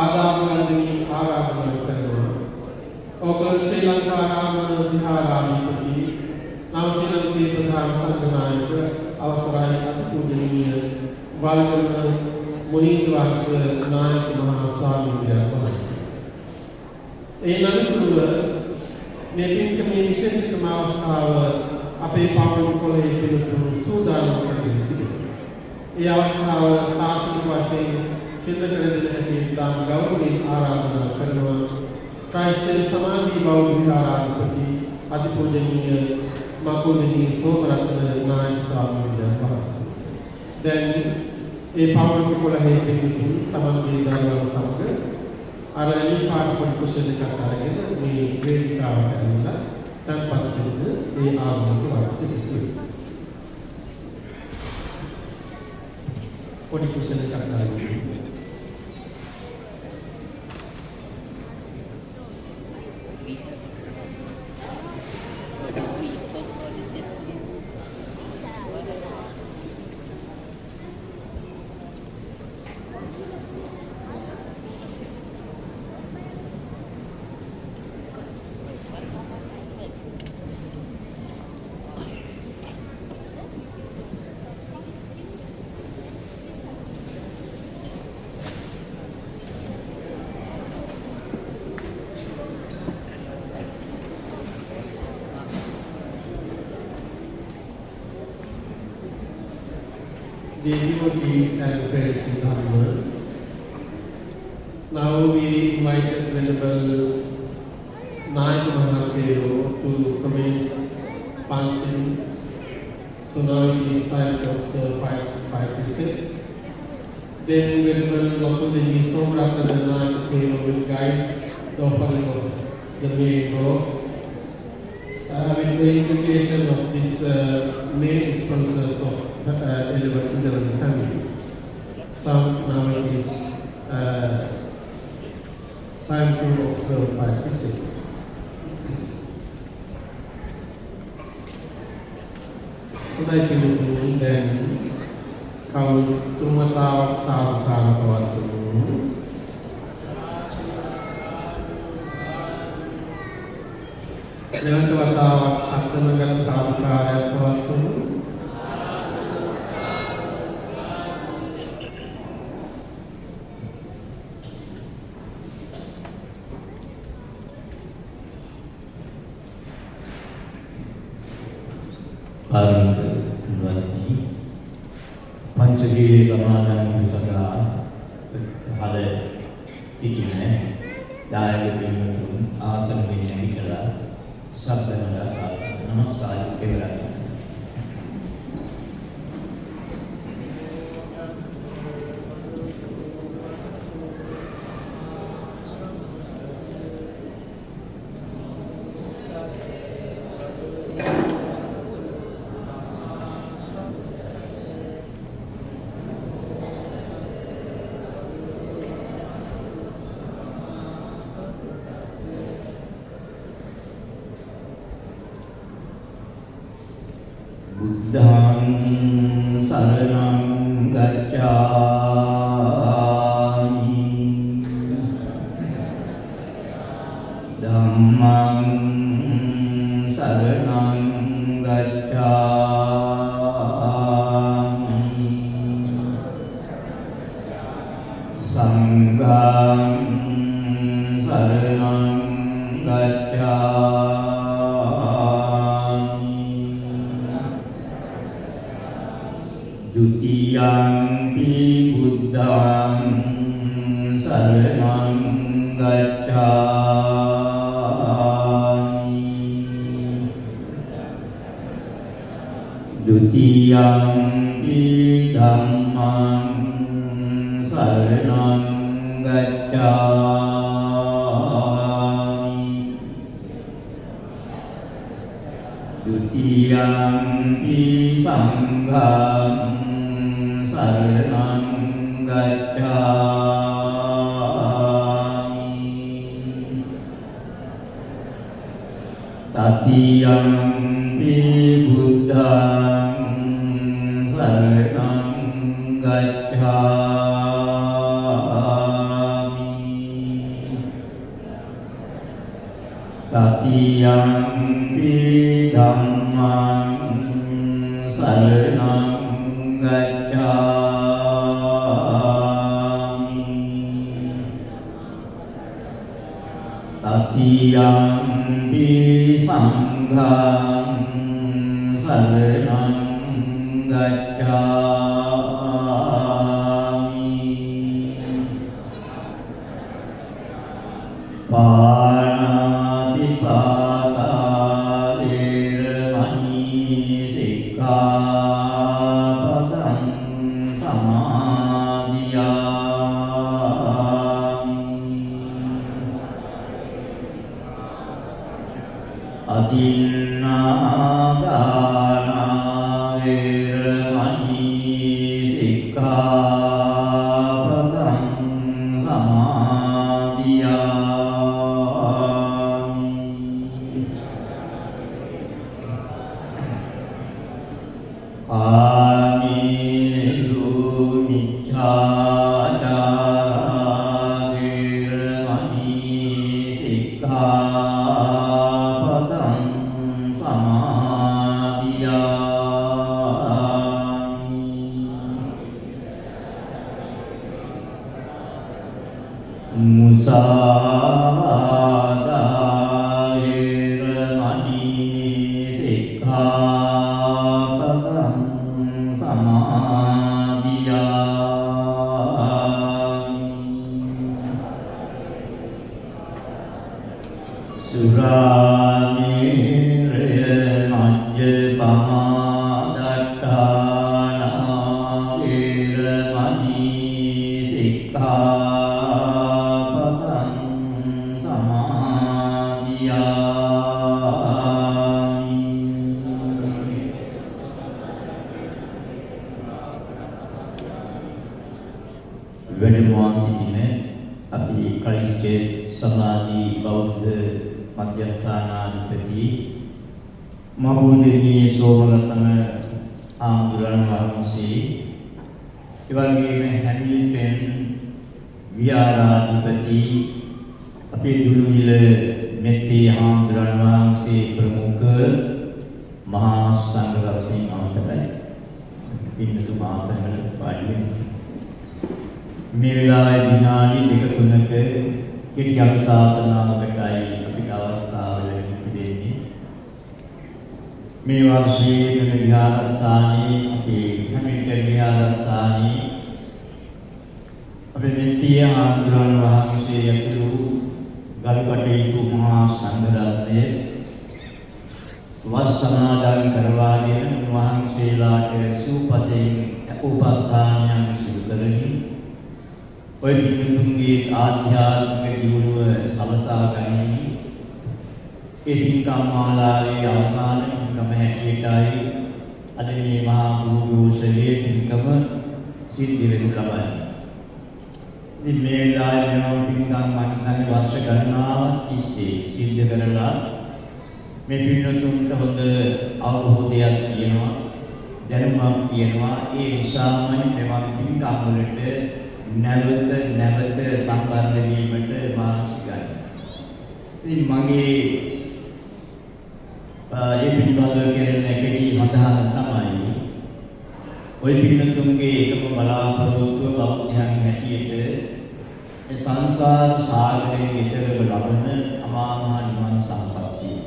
आदाब करने आराधना करना और श्रीलंका राम बिहार आदि नवश्रीलंकी प्रधान संघ नायक अवसराय अतिपूजनीय वालगन मुनीन्द्वास नायक महास्वामी विराजमान नंतर नेपिन कमी निश्चित मावस्ताव अपे पावन को ले पिलुतु सुदान करने ये अवस्थाव शास्त्र वासे सिद्ध कर देने के दान गौरवी आराधना करना कायस्ते समाधि बाउ विहाराधिपति अतिपूजनीय माकुलिनी सोमरत्न नायक स्वामी विराजमान then ए पावन को लहे पिलुतु तमन के दान समझ अरली पाठ पर कुछ दिखाता है ये ग्रेड का वाला तन पत्ते ये आगमन की बात करती है कोई कुछ दिखाता है The devotees and prayers in Dharma. Now we invite Venerable Nayak Mahadeo to commence Pansing. So now it is time to observe 5 precepts. Then Venerable Makudini Somratana Nayak Mahadeo will guide the offering of the main robe. With the invitation of these main sponsors of 11 families. Some now it is time to observe 5 precepts. Udai pilutu then kau tumatawag sa kawatu. Dengan tumatawag sa kanagal sa kawatu. කාරුණික පින්වත්නි, පංචශීලයේ සමාදන් වීම සඳහා පහළ සිටින දායක පින්වතුන් ආසනයෙන් නැගිටලා සබ්දමලා නමස්කාර කෙරෙනවා. Buddhang saranam gacchami, Dhammang saranam gacchami, Sanghang saranam gacchami. Dutiyampi buddhang saranam gacchami, Dutiyampi dhammang saranam gacchami, Dutiyampi sanghang saranam gacchami, Tatiyampi buddhang saranam gacchami, Tatiyampi dhammang saranam gacchami, Tatiyampi sanghang saranam gacchami, Panatipata Veramani Sikkhapadang samadhiyami, Adinādāna Veramani Sikkhapadang samadhiyami, Āmisu Micchācārā Veramani Sikkhapadang samadhiyami, Musāvādā Veramani Sikkhapadang samadhiyami, Suramiraya Majjapamadatthāna Veramani Sikkhapadang samadhiyami, වැඩමවා සිටින අපි කලිස්ටේ සමාධි බෞද්ධ මධ්‍යස්ථානාධිපති මහබෝධිනී සෝමරතන ආම්දුරන් වහන්සේ, එවැගේම Hamilton විහාරාධිපති අපේ දුළුවිල මෙත්තේ ආම්දුරන් වහන්සේ ප්‍රමුඛ මහා සංඝරත්නයේ අවසරයි පින්නතුමා ආසනවල වාඩි වෙන්න. මේ වෙලාවේ විනාඩි 2-3ක කෙටි අනුශාසනාවකටයි අපිට අවස්ථාව ලැබෙන්නේ. මේ වර්ෂයේ මෙම විහාරස්ථානයේ අපේ හැමින්ටන් විහාරස්ථානයේ අපේ මෙත්තිය ආන්දරණ වහන්සේ ඇතුළු ගල්පටේතු මහා සංඝරත්නය වස් සමාදන් කරවාගෙන වහන්සේලාට සූපතෙන් උපස්ථානයන් සිදු කරමින් ඔය පින්තුන්ගේ ආධ්‍යාත්මික දියුණුව සලසා ගැනීම ඒ පින්කම් මාලාවේ අවසාන පින්කම හැටියටයි අද මේ මහා භූඝෝෂයේ පින්කම සිද්ධ වෙනු ලබන්නේ. ඉතින් මේ වෙලාවේ මම පින්කම් මහිතන්නේ වර්ෂ ගණනාවක් තිස්සේ සිද්ධ කරලා මේ පින්තුන්ට හොඳ අවබෝධයක් තියෙනවා, දැනුමක් තියෙනවා. ඒ නිසාමයි මෙවන් පින්කම් වලට නැවත සම්බන්ධ වීමට මානසිකයි. ඉතින් මගේ ඒ පිළිබඳව කියන කෙටි මතහන තමයි ඔය පින්තුන්ගේ එකම බලාපොරොත්තුව බෞද්ධයන් හැටියට මේ සංසාර සාගරයෙන් ඈතරව ලබන අමා මහ නිවන් සම්පත්තිය.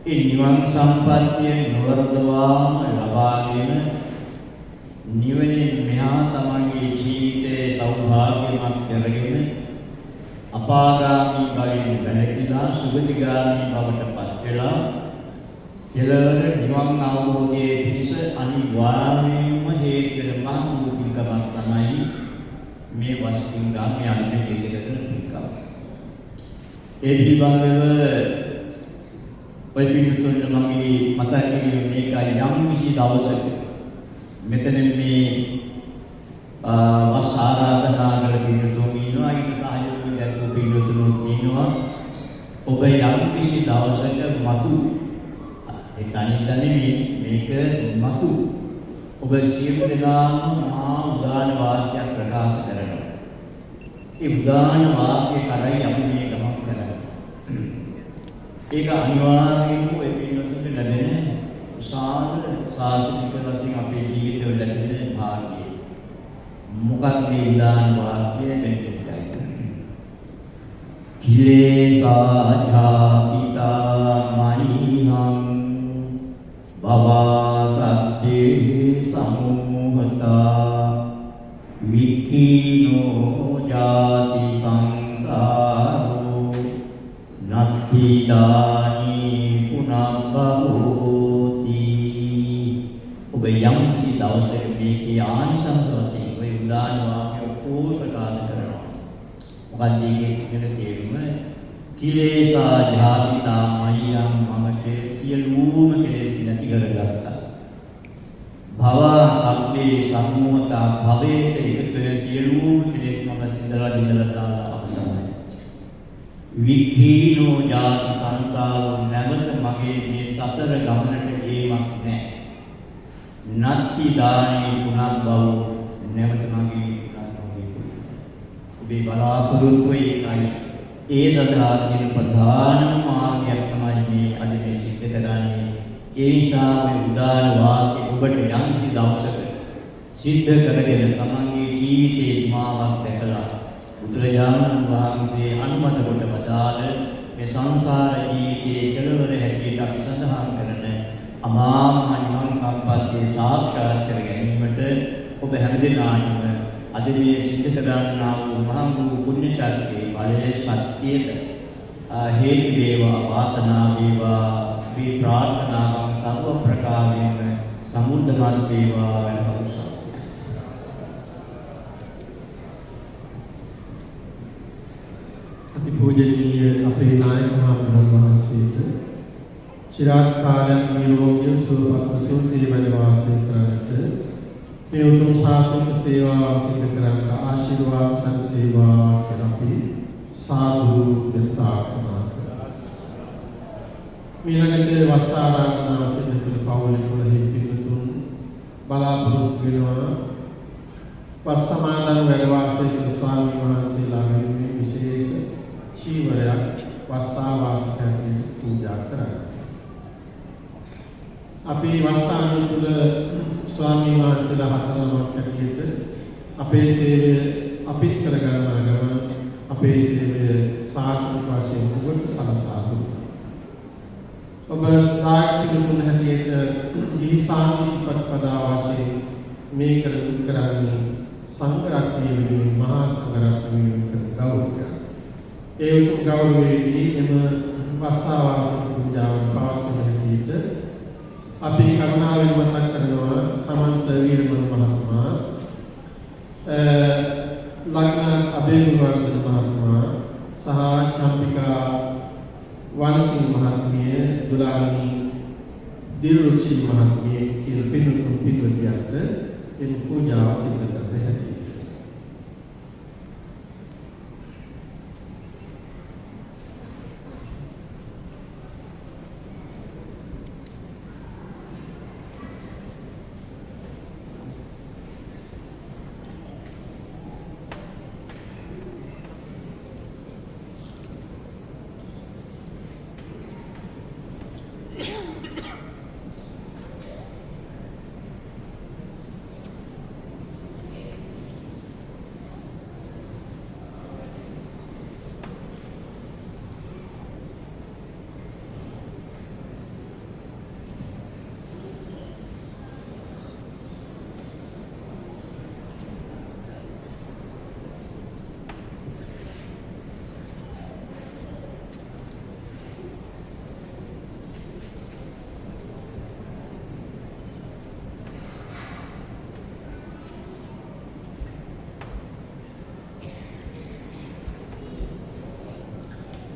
ඒ නිවන් සම්පත්තිය නොවරදවාම ලබාගෙන නිවනින් මෙහා තමන්ගේ ජීවිතයේ සෞභාග්‍යමත් කරගෙන අපාගාමී භවයෙන් වැළකීලා සුගතිගාමී භවට පත් වෙලා කෙලවර නිවන් අවබෝධයේ පිණිස අනිවාර්යයෙන්ම හේතු වෙන මහා පින්කමක් තමයි මේ වස්තුන් ගාමී යන්නේ හේතුකරන පින්කම. ඒ පිළිබඳව ඔය පින්තුන්ට මගේ මතක් කිරීම මේකයි යම් කිසි දවසක මෙතන මේ වස් ආරාධනා කළ පින්තුන් ඉන්නවා, ඊට සහයෝගය දක්වපු පින්තුන් ඉන්නවා. ඔබ යම් කිසි දවසක මතු ඒ තනියම මේක මතු ඔබ සියලු දෙනාම මහා උදාන වාක්‍යයක් ප්‍රකාශ කරනවා. ඒ උදාන වාක්‍ය කරයි අපි මේ ගමන් කරන්නේ. ඒක අනිවාර්යයෙන්ම ඔය පින්වතුන්ට ලැබෙන උසාල සාසනික වශයෙන් අපේ ජීවිතවල ලැබෙන භාග්‍යය. මොකක්ද මේ උදාන වාක්‍ය මෙන්නයි. කිලේසා පිතා මනිහං භවා සත්‍යේ සමුහතා විකීනෝ ජාති සංසාරෝ නත්ති දානි පුනබ්බෝති. ඔබ යම් කිසි දවසක මේකේ ආනිසංස වශයෙන් ඔය උදාන වාක්‍ය ඔක්කොම ප්‍රකාශ කරනවා. මොකද මේකේ කියන තේරුම කිලේසා ජාතිතා මනියම් මම සියලුම කෙලෙස් නැති කරගත්තා. භව සබ්බේ සම්මෝහතා භවයට එකතු වෙන සියලුම කෙලෙස් මම සිඳලා දාලා අවසන්යි. විකීනෝ ජාති සංසාරෝ නැවත මගේ මේ සසර ගමනට ඒමක් නැහැ. නත්ති දානි පුනබ්බව නැවත මගේ ඔබේ බලාපොරොත්තු ඒකයි. ඒ සඳහා තියෙන ප්‍රධානම මාර්ගයක් තමයි මේ අද මේ සිද්ධ කරන්නේ. ඒ නිසා මේ උදාන වාක්‍ය ඔබට යම් කිසි දවසක සිද්ධ කරගෙන තමන්ගේ ජීවිතේ මාවක් දැකලා බුදුරජාණන් වහන්සේ අනුමත කොට වදාළ මේ සංසාර ජීවිතයේ කෙලවර හැටියට අපි සඳහන් කරන අමා මහ නිවන් සම්පත්තිය සාක්ෂාත් කර ගැනීමට ඔබ හැමදෙනාටම අද මේ සිද්ධ කරන්නා වූ මහා වූ පුණ්‍ය චරිතයේ බලයේ සත්‍යයට හේතු වේවා, වාසනාව වේවා. මේ ප්‍රාර්ථනාවන් සර්ව ප්‍රකාරයෙන්ම සමුද්දමත් වේවා වෙනවසක්. අතිපූජනීය අපේ නායක මහත්මයන් වහන්සේට චිරාත් කාලයක් නිරෝගී සුවපත් සුවසේ වාසය කරන්නට මේ උතුම් ශාසනික සේවාව සිදු කරන්නට ආශිර්වාද සැලසේවා කියලා අපි සාදු ප්‍රාර්ථනා කරනවා. ඊළඟට වස් ආරාධනාව සිදු කළ පවුලේ කුලෙහි පිටුතුන් බලාපොරොත්තු වෙනවා. වස් සමාදන් වැඩ වාසය කළ ස්වාමීන් වහන්සේලා වෙනුවෙන් විශේෂ චීවරයක් වස් ආවාසකයන් පූජා කරනවා. අපි වස්සාන තුල ස්වාමීන් වහන්සේලා හතරනමක් හැටියට අපේ සේවය අපිත් කරගන්නා ගමන් අපේ සේවය ශාසනික වශයෙන් ඔබට සලසා දුන්නා. ඔබ සදායක පිළිතුරු හැටියට ගිහි සාන්තික ප්‍රතිපදාව වශයෙන් මේ කරන්නේ සංඝ රත්නය වෙනුවෙන් මහා සංඝ රත්නය වෙනුවෙන් කරන ගෞරවය. ඒ උතුම් ගෞරවයේදී එම වස්සාවාසික පූජාව පවත්වන හැටියට අපි කරුණාවෙන් මතක් කරනවා සමන්ත වීරමන් මහත්මයා, ලග්න අබේගුණවර්ධන මහත්මයා සහ චම්පිකා වනසිංහ මහත්මිය, දුලානි දිරුචි මහත්මිය කියලා පින්තුන් පින්වතියන්ට එම පූජාව සිදු කරන්න හැටියට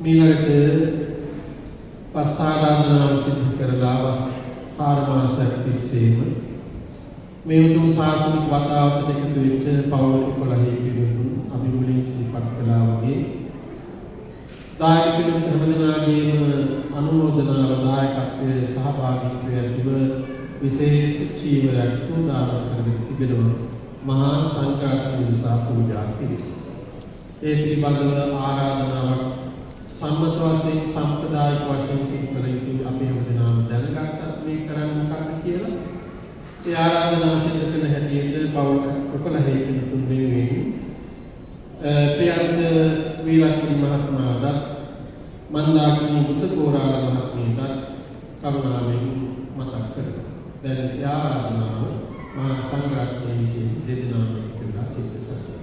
මීළඟට වස් ආරාධනාව සිදු කරලා වස් 4 මාසයක් තිස්සේම මේ උතුම් ශාසනික වතාවතට එකතු වෙච්ච පවුල් 11 පිරිතුන් අපි මුලින් සිහිපත් කළා වගේ දායක පිරිත් හැමදෙනාගේම අනුමෝදනාව දායකත්වයේ සහභාගීත්වය ඇතිව විශේෂ චීවරයක් සූදානම් කරගෙන තිබෙනවා මහා සංඝරත්නය නිසා පූජා කිරීම. ඒ පිළිබඳව ආරාධනාවක් සම්මත වශයෙන් සම්ප්‍රදායික වශයෙන් සිදු කළ යුතු අපි හැමදෙනාම දැනගත්තත් මේ කරන්නේ මොකක්ද කියලා. ඒ ආරාධනාව සිදු කරන හැටියට පවුල් 11 පිරිතුන් වෙනුවෙන් ප්‍රියන්ත වීරක්කුඩි මහත්මයාට මන්දාකිණි බුද්ධකෝරාල මහත්මියට කරුණාවෙන් මතක් කරනවා. දැන් ඒ ආරාධනාව මහා සංඝරත්නයේ විසින් දෙදෙනාම එක්කලා සිදු කරනවා.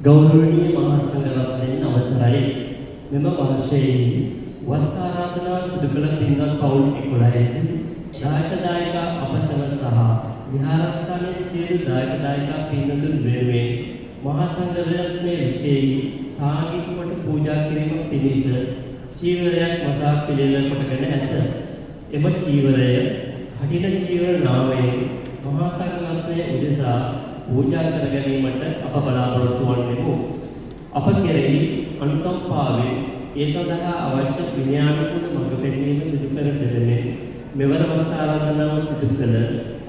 ගෞරවනීය මහා සංඝරත්නයන් අවසරයි. මෙම වර්ෂයේ වස් ආරාධනාව සිදු කළ පින්වත් පවුල් 11 දායක අප සැම සහ විහාරස්ථානයේ සියලු දායක පින්වතුන් වෙනුවෙන් මහා සංඝරත්නයේ විශේෂ සාංගික කොට පූජා කිරීම පිණිස චීවරයක් මසා පිළියෙල කොටගෙන ඇත. එම චීවරය කඨින චීවර නාමයෙන් මහා සංඝරත්නයේ උදෙසා පූජා කර ගැනීමට අප බලාපොරොත්තු වන්නෙමු. අප කෙරෙහි අනුකම්පාවෙන් ඒ සඳහා අවශ්‍ය විනයානුකූල මඟ පෙන්වීම සිදු කර දෙන්නේ මෙවර වස් ආරාධනාව සිදු කළ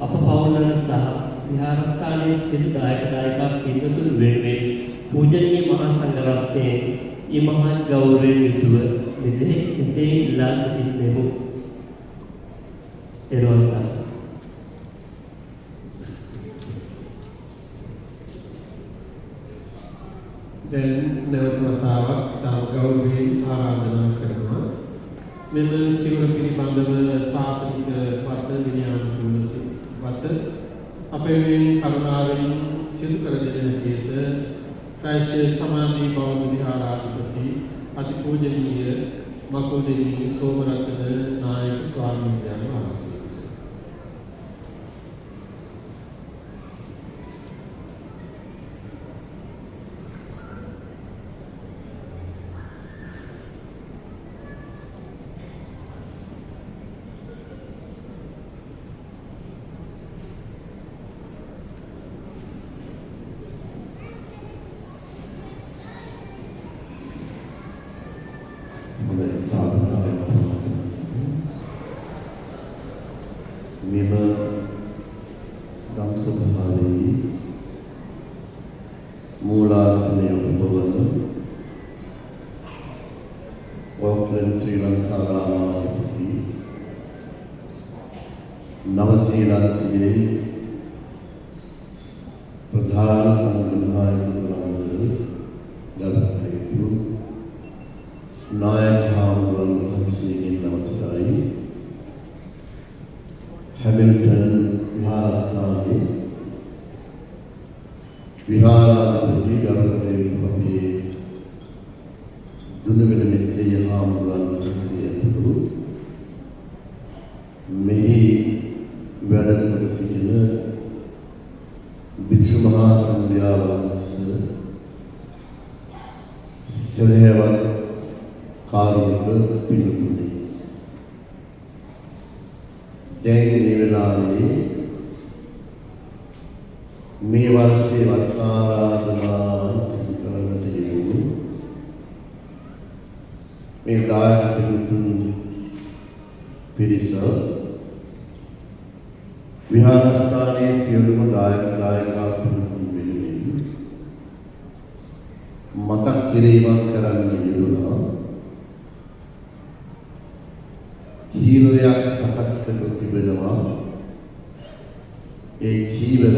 අප පවුල්වල සහ විහාරස්ථානයේ සිට දායක පින්වතුන් වෙනුවෙන් පූජනීය මහා සංඝරත්නයේ ඉමහත් ගෞරවයෙන් යුතුව මෙසේ ඉල්ලා සිටින්නෙමු. තෙරුවන් සරණයි. දැන් නැවත වතාවක් තම ගෞරවයෙන් ආරාධනා කරනවා මෙම සිවුර පිළිබඳව ශාසනික වත විනයානුකූල වත අපේ වෙන කරුණාවෙන් සිදු කර දෙන හැටියට රාජ්‍ය සමාධි බෞද්ධ විහාරාධිපති අතිපූජනීය මකුල්දෙනී සෝමරත්න නායක ස්වාමීන් වහන්සේ මෙම ගම් සභාවේ මූලාසනය උපවන ඕක්ලන්ඩ් ශ්‍රී ලංකා රාමාධිපති නව ශ්‍රී ලංකාවේ ප්‍රධාන ප්‍රධාන සංඝනායකතුමන්වල ගරුකටයුතු නායක හාමුදුරුවන් වහන්සේගෙන් අවසරයි හැමිල්ටන් විහාරස්ථානයේ විහාරාධිපති ගරුකටයුතු අපේ දුනුවෙන මෙත්තේ හාමුදුරුවන් වහන්සේ ඇතුළු මෙහි වැඩ කර සිටින භික්ෂු මහා සංඝයා වහන්සේ සදහවත් කාරුණික පිළිතුරු දැන් මේ වෙලාවේ මේ වර්ෂයේ වස් ආරාධනා සිදු කරන්නට යෙදුණු මේ දායක පිළිතුරු පිරිස විහාරස්ථානයේ සියලුම දායක දායකා පිළිතුරු වෙනුවෙන් මතක් කිරීමක් කරන්න යෙදුණා. ජීවයක් සකස් කර තිබෙනවා. ඒ ජීවය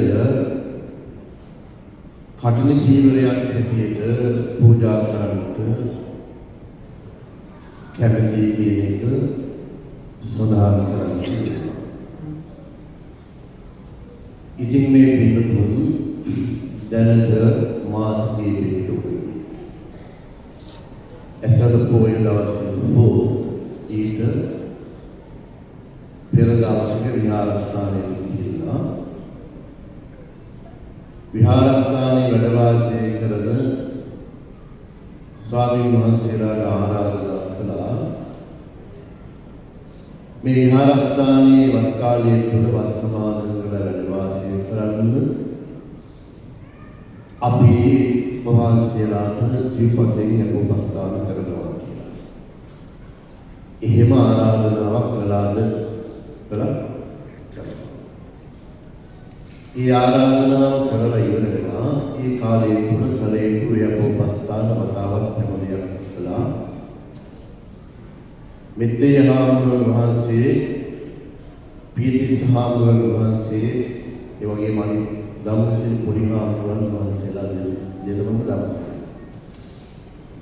කටින ජීවයක් හැටියට පූජා කරන්නට කැමති කියන එක සඳහන් කරන්නේ. ඉතින් මේ පිටුතුන් දැනට මාස කීපයකට උඩ ඇසළ පොය දවසේ හෝ ඊට පෙර දවසක විහාරස්ථානයේ ගිහිල්ලා විහාරස්ථානයේ වැඩ වාසය කරන ස්වාමීන් වහන්සේලාට ආරාධනා කළා. මේ විහාරස්ථානයේ වස් කාලයේ තුල වස් සමාදන් කර වැඩ වාසය කරන්න අපි වහන්සේලාට සිව්පසෙන් උපස්ථාන කරනවා කියලා. එහෙම ආරාධනාවක් කළාද කළා. ඒ ආරාධනාව කරලා ඉවර වෙලා ඒ කාලයේ තුල කළ යුතු උපස්ථාන වතාවක් හැමදේම කළා. මෙත්තේ හාමුදුරුවෝ වහන්සේ පීතිස් හාමුදුරුවෝ වහන්සේ ඒ වගේම අනිත් ධම්මසිරි පොඩි හාමුදුරුවෝ වහන්සේලා දෙනම දවසේ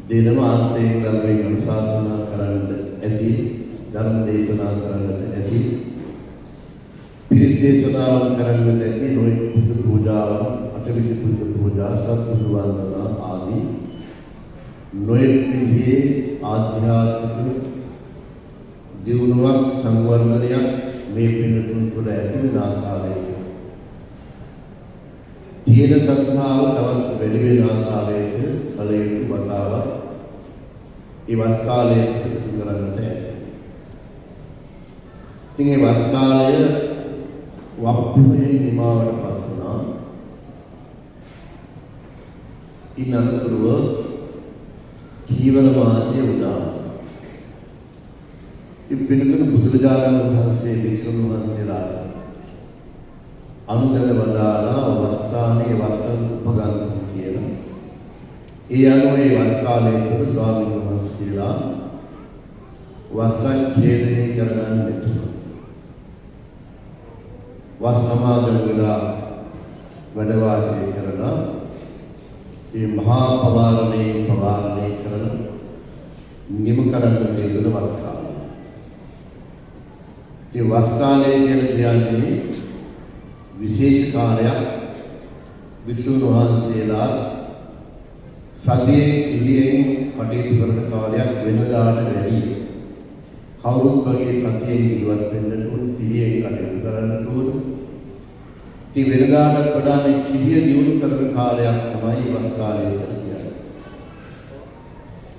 දෙනම ආර්ථික ධර්මයෙන් අනුශාසනා කරන්න ඇති ධර්ම දේශනා කරන්නට ඇති පිරිත් දේශනාවන් කරන්නට ඇති නොයෙක් බුදු පූජාවන් අටවිසි බුදු පූජා සත්පුරුෂ වන්දනා ආදී නොයෙක් විදිහේ ආධ්‍යාත්මික දියුණුවක් සංවර්ධනයක් මේ පිළිතුරු තුළ ඇති වෙන ආකාරයට තියෙන සත්‍තාව තවත් වැඩි වෙන ආකාරයට කල යුතු වතාවක් ඒ වස් කාලයේ සිදු කරන්නට ඇති. ඉතින් මේ වස් කාලය වප්පුවේ නිමාවටපත් වුණා. ඉන් අනතුරුව ජීවන මාසය උදා පිළිතුරු බුදුරජාණන් වහන්සේ භික්ෂුන් වහන්සේලාට අනුදැන වදාලා වස්සානේ වසන් උපගන්තු කියලා. ඒ අනුව ඒ වස් කාලයේ තුල ස්වාමීන් වහන්සේලා වස්සන් ඡේදනය කරගන්න මෙතුණා. වස් සමාදන් වෙලා වැඩ වාසය කරලා මේ මහා පවාරණය කරලා නිම කරන්නට යෙදුන වස් කාලය. ඒ වස් කාලය කියන්නේ විශේෂ කාර්යයක් වික්ෂුන් වහන්සේලා සතියේ සිහියෙන් කටයුතු කරන කාලයක් වෙනදාට වැඩි. කවුරුත් වගේ සතියෙන් ජීවත් වෙන්න ඕන, සිහියෙන් කටයුතු කරන්න ඕන. ඉතින් වෙනදාට වඩා මේ සිහිය දියුණු කරන කාලයක් තමයි වස් කාලය කියන්නේ.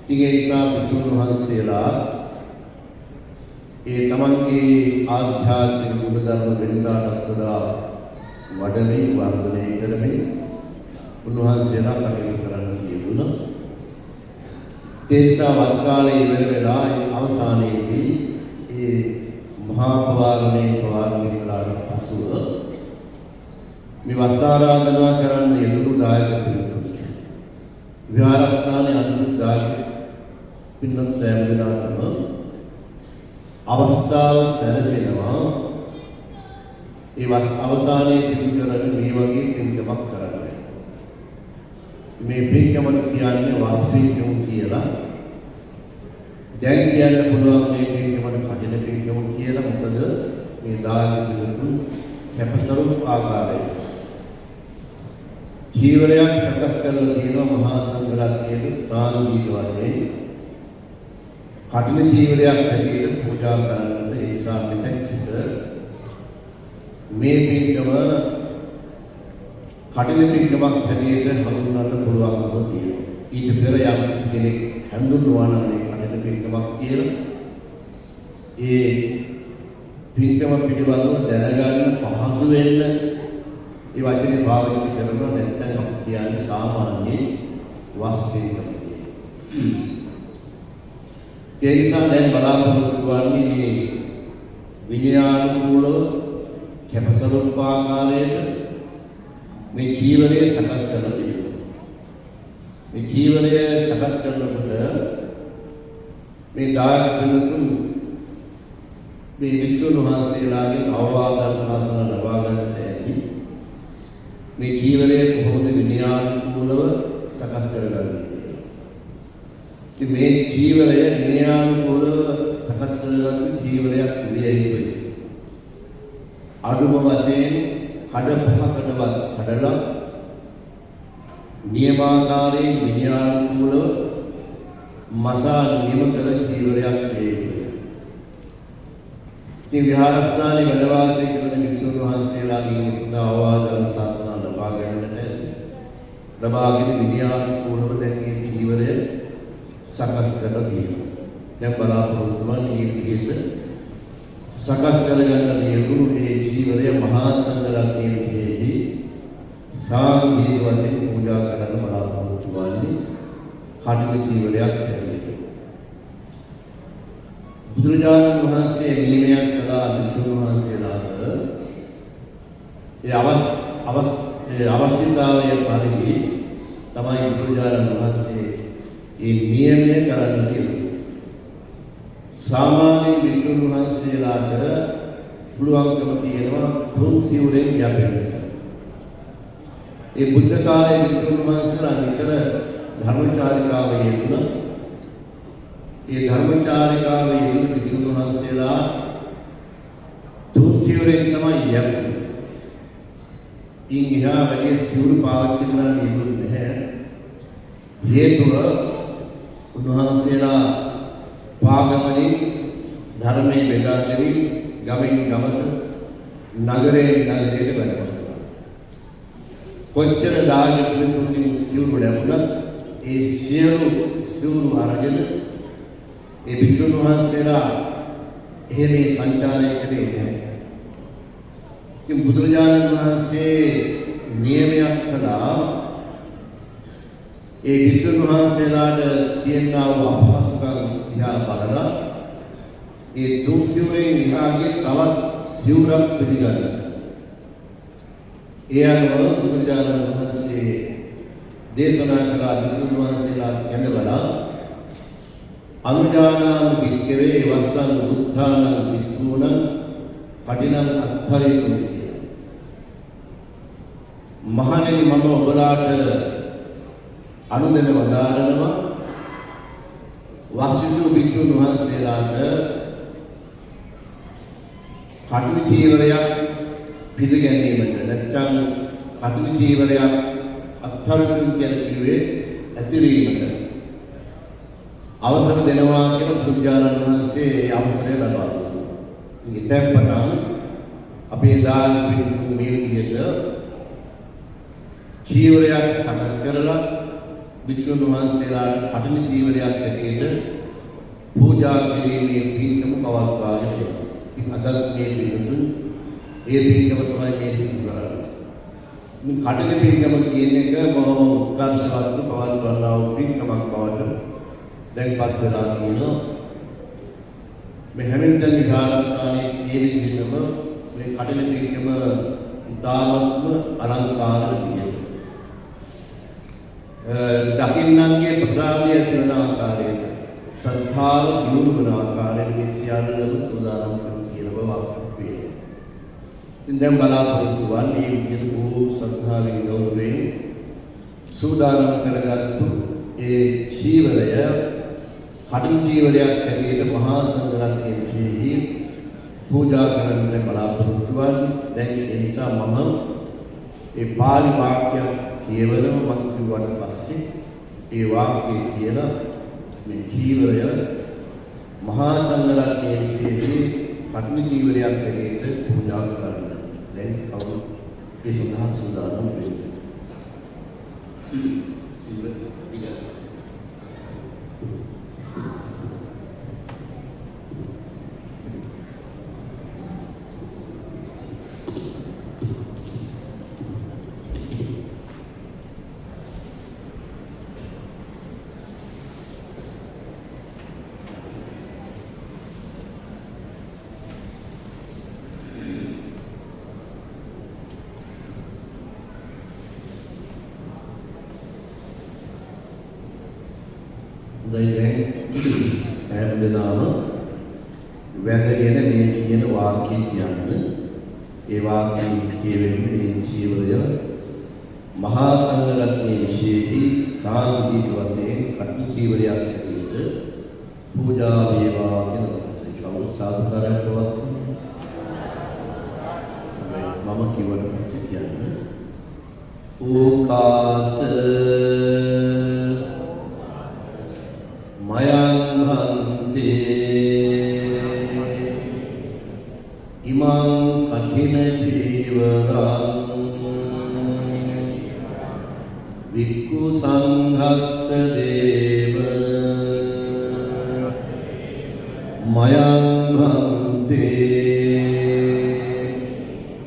ඉතින් ඒ නිසා වික්ෂුන් වහන්සේලා ඒ තමන්ගේ ආධ්‍යාත්මික ගුණධර්ම වෙනදාට වඩා වඩමින් වර්ධනය කරමින් උන්වහන්සේලා කටයුතු කරන්න යෙදුණා. ඒ නිසා වස් කාලයේ ඉවර වෙලා අවසානයේදී ඒ මහා පවාරණය කළාට පසුව මේ වස් ආරාධනා කරන්න යෙදුණු දායක පිරිතුරු විහාරස්ථානයේ අනුත් දායක පින්වත් සෑම දෙනාටම අවස්ථාව සැලසෙනවා. ඒ වස් අවසානයේ සිදු කරන මේ වගේ පින්කමක් කරන්න. මේ පින්කමට කියන්නේ වස් පින්කම කියලා. දැන් කියන්න පුළුවන් මේ පින්කමට කටින පින්කම කියලා. මොකද මේ දාන පිළිතුරු කැපසරු ආකාරය. ජීවනයක් සකස් කරලා තියෙනවා මහා සංඝරත්නයේ සාංගික වශයෙන්. කටින ජීවනයක් හැටියට පූජා කරන්නට ඒ නිසා මෙතෙක් සිට මේ පින්කම කටින පින්කමක් හැටියට හඳුන්වන්න පුළුවන්කම තියෙනවා. ඊට පෙර යම් කෙනෙක් හඳුන්වනවා නම් මේ කටින පින්කමක් කියලා ඒ පින්කම පිළිබඳව දැනගන්න පහසු වෙන්න ඒ වචනේ පාවිච්චි කරනවා. නැත්නම් අපි කියන්නේ සාමාන්‍ය වස් පින්කම කියලා. ඒ නිසා දැන් බලාපොරොත්තු වන්නේ මේ විනයානුකූලව කැපසරුප ආකාරයට මේ ජීවනය සකස් කරලා තියෙනවා. මේ ජීවනය සකස් කරනකොට මේ දායක පිළිතුරු මේ වික්ෂුන් වහන්සේලාගෙන් අවවාද ශාසන ලබා ගන්නට ඇති. මේ ජීවනය කොහොමද විනයානුකූලව සකස් කරගන්නේ? ඉතින් මේ ජීවනය විනයානුකූලව සකස් කරගන්න ජීවනයක් විය යුතුයි. අඩුම වශයෙන් කඩ පහකටවත් කඩලා නියමාකාරයෙන් විනයානුකූලව මසා නියම කළ ජීවනයක් විය යුතුයි. ඉතින් විහාරස්ථානයේ වැඩ වාසය කරන භික්ෂුන් වහන්සේලාගෙන් සදා අවවාද ශාසන ලබා ගන්නට ඇති. ලබාගෙන විනයානුකූලව දැන් මේ ජීවනය සකස් කරලා තියෙනවා. දැන් බලාපොරොත්තු වන මේ විදිහට සකස් කරගන්න යෙදුණු මේ ජීවනය මහා සංඝරත්නයේ විශේෂී සාංගික වශයෙන් පූජා කරන්න බලාපොරොත්තු වන්නේ කටින ජීවනයක් හැටියට. බුදුරජාණන් වහන්සේ නියමයක් කළා භික්ෂුන් වහන්සේලාට ඒ අවශ්‍යතාවය පරිදි තමයි බුදුරජාණන් වහන්සේ ඒ නියමය කරන්න තියෙන්නේ. සාමාන්‍ය භික්ෂුන් වහන්සේලාට පුළුවන්කම තියෙනවා තුන් සිවුරෙන් යැපෙන්න. ඒ බුද්ධ කාලයේ භික්ෂුන් වහන්සේලා නිතර ධර්මචාරිකාවේ යෙදුණා. ඒ ධර්මචාරිකාවේ යෙදුණු භික්ෂුන් වහන්සේලා තුන් සිවුරෙන් තමයි යැපෙන්නේ. ඉන්හිහා වැඩි සිවුරු පාවිච්චි කරන්න යෙදුන්නේ නැහැ. හේතුව උන්වහන්සේලා පාගමනින් ධර්මයේ බෙදා දෙමින් ගමෙන් ගමට නගරේ නගරයට වැඩ කරනවා. කොච්චර දාන පිළිතුරුකින් සිවුරු ලැබුණත් ඒ සිවුරු අරගෙන ඒ භික්ෂුන් වහන්සේලා එහෙම සංචාරයකට එන්නේ. ඉතින් බුදුරජාණන් වහන්සේ නියමයක් කළා ඒ භික්ෂුන් වහන්සේලාට තියෙනා වූ අපහසුකම් දිහා බලලා ඒ තුන් සිවුරෙන් විහාගේ තවත් සිවුරක් පිළිගන්නවා. ඒ අනුව බුදුරජාණන් වහන්සේ දේශනා කළ භික්ෂුන් වහන්සේලා කැඳවලා අනුජානාන භික්ඛවේ වස්සං බුද්ධාන භික්ඛූණ කටිනං අත්ථරිතු. මහණෙනි මම ඔබලාට අනුදෙන වදාරනවා වස්විසු භික්ෂුන් වහන්සේලාට කටු චීවරයක් පිළිගැනීමට නැත්නම් කටු චීවරයක් අත්හරින් කියන්නේ ඇතිරීමට අවසර දෙනවා කියලා බුදුජානක වහන්සේ අවසරය ලබා දුන්නා. ඉතින් පටන් අපේ දාන පිළිතුරු මේ විදිහට චීවරයක් සකස් කරලා භික්ෂුන් වහන්සේලාට කටින ජීවනයක් ඇටියට පූජා කිරීමේ පින්කම පවත්වාගෙන යනවා. ඉතින් අද මේ පිළිතුරු ඒ පින්කම තමයි මේ සිදු කරන්නේ. මේ කටින පින්කම කියන එක බොහොම උත්කර්ෂවත් පවත්වනා වූ පින්කමක් බවට දැන්පත් වෙලා තියෙනවා. මේ හැමින්ටන් විහාරස්ථානයේ මේ විදිහටම මේ කටින පින්කම ඉතාමත්ම අලංකාර විදියට දකින්නන්ගේ ප්‍රසාදය ඇති වන ආකාරයට ශ්‍රද්ධාව දියුණු වන ආකාරයට මේ සියල්ලම සූදානම් කරන කියන බව අපට පේනවා. ඉතින් දැන් බලාපොරොත්තු වන්නේ විදිහට බොහෝ ශ්‍රද්ධාවෙන් ගෞරවයෙන් සූදානම් කරගත්තු ඒ චීවරය කඩින් චීවරයක් හැටියට මහා සංඝරත්නයේ විශේෂයි පූජා කරන්න බලාපොරොත්තු වන්නේ. දැන් ඒ නිසා මම ඒ පාලි වාක්‍යය කියවලම මම කිව්වට පස්සේ ඒ වාක්‍යය කියලා මේ චීවරය මහා සංඝරත්නයේ විශේෂයි කඩින් චීවරයක් හැටියට පූජා කරන්න. දැන් කවුරු ඒ සඳහා සූදානම් වෙන්නේ? දැන් හැමදෙනාම වැදගෙන මේ කියන වාක්‍ය කියන්න. ඒ වාක්‍ය කියවෙන්නේ මේ ජීවය මහා සංඝරත්නයේ විශේෂී සාන්තික වශයෙන් කටි ජීවරයක් හැටියට පූජා වේවා කියන අදහසයි. සාදුකාරයක් පවත්වන්න. මම කිව්වට පස්සේ කියන්න. ඕකාස මයං හන්තේ ඉමං කඨින ජීවරං වික්ඛු සංඝස්ස දේව මයං හන්තේ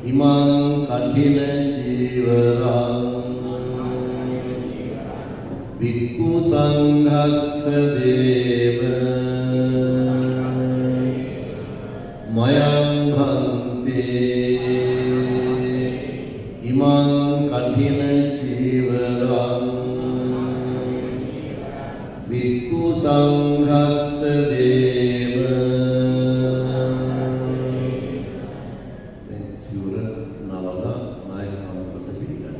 ඉමං කඨින ජීවරං වික්ඛු සංඝස්ස දේව මයං හන්තේ ඉමං කඨින චීවරං වික්ඛු සංඝස්ස දේව. දැන් සිවුර නවලා නායකවරුන්ට පිළිගන්න.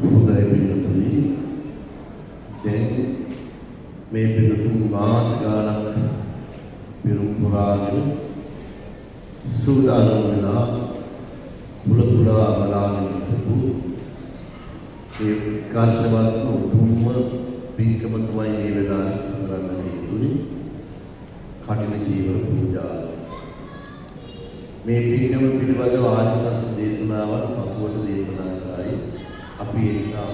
හොඳයි පිළිතුරු. දැන් මේ පිළිතුරු මාස ගානක් පිරුම් පුරාගෙන සූදානම් වෙලා පුලපුලා බලාගෙන ඉඳපු ඒ කාර්යවත් උතුම්ම පින්කම තමයි මේ වෙලාවේ සිදු කරන්න යෙදුනේ කඨින ජීවර පූජාව. මේ පින්කම පිළිබඳව ආනිසංස දේශනාවක් පසුවට දේශනා කරයි. අපි ඒ නිසා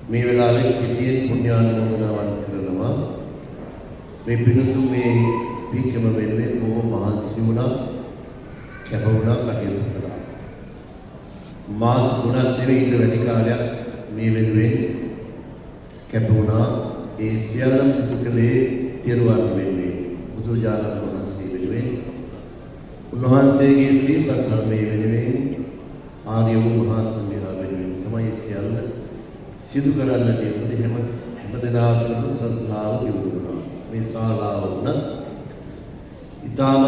මේ වෙලාවේ කෙටියෙන් පුණ්‍යානුමෝදනාවන් කරනවා. මේ පින්තුන් මේ පින්කම වෙනුවෙන් බොහෝ මහන්සි වුණා, කැප වුණා, කටයුතු කළා. මාස 3ක් නෙවෙයි ඊට වැඩි කාලයක් මේ වෙනුවෙන් කැප වුණා. ඒ සියල්ලම සිදු කළේ තිරුවන් වෙනුවෙන්, බුදුරජාණන් වහන්සේ වෙනුවෙන්, උන්වහන්සේගේ ශ්‍රී සද්ධර්මයේ වෙනුවෙන්, ආර්ය වූ මහා සංඝයා වෙනුවෙන් තමයි සියල්ල සිදු කරන්නට යෙදුනේ. හැමදෙනාටම ශ්‍රද්ධාව යොමුුණා. මේ ශාලාව උනත් ඊ타ත්ම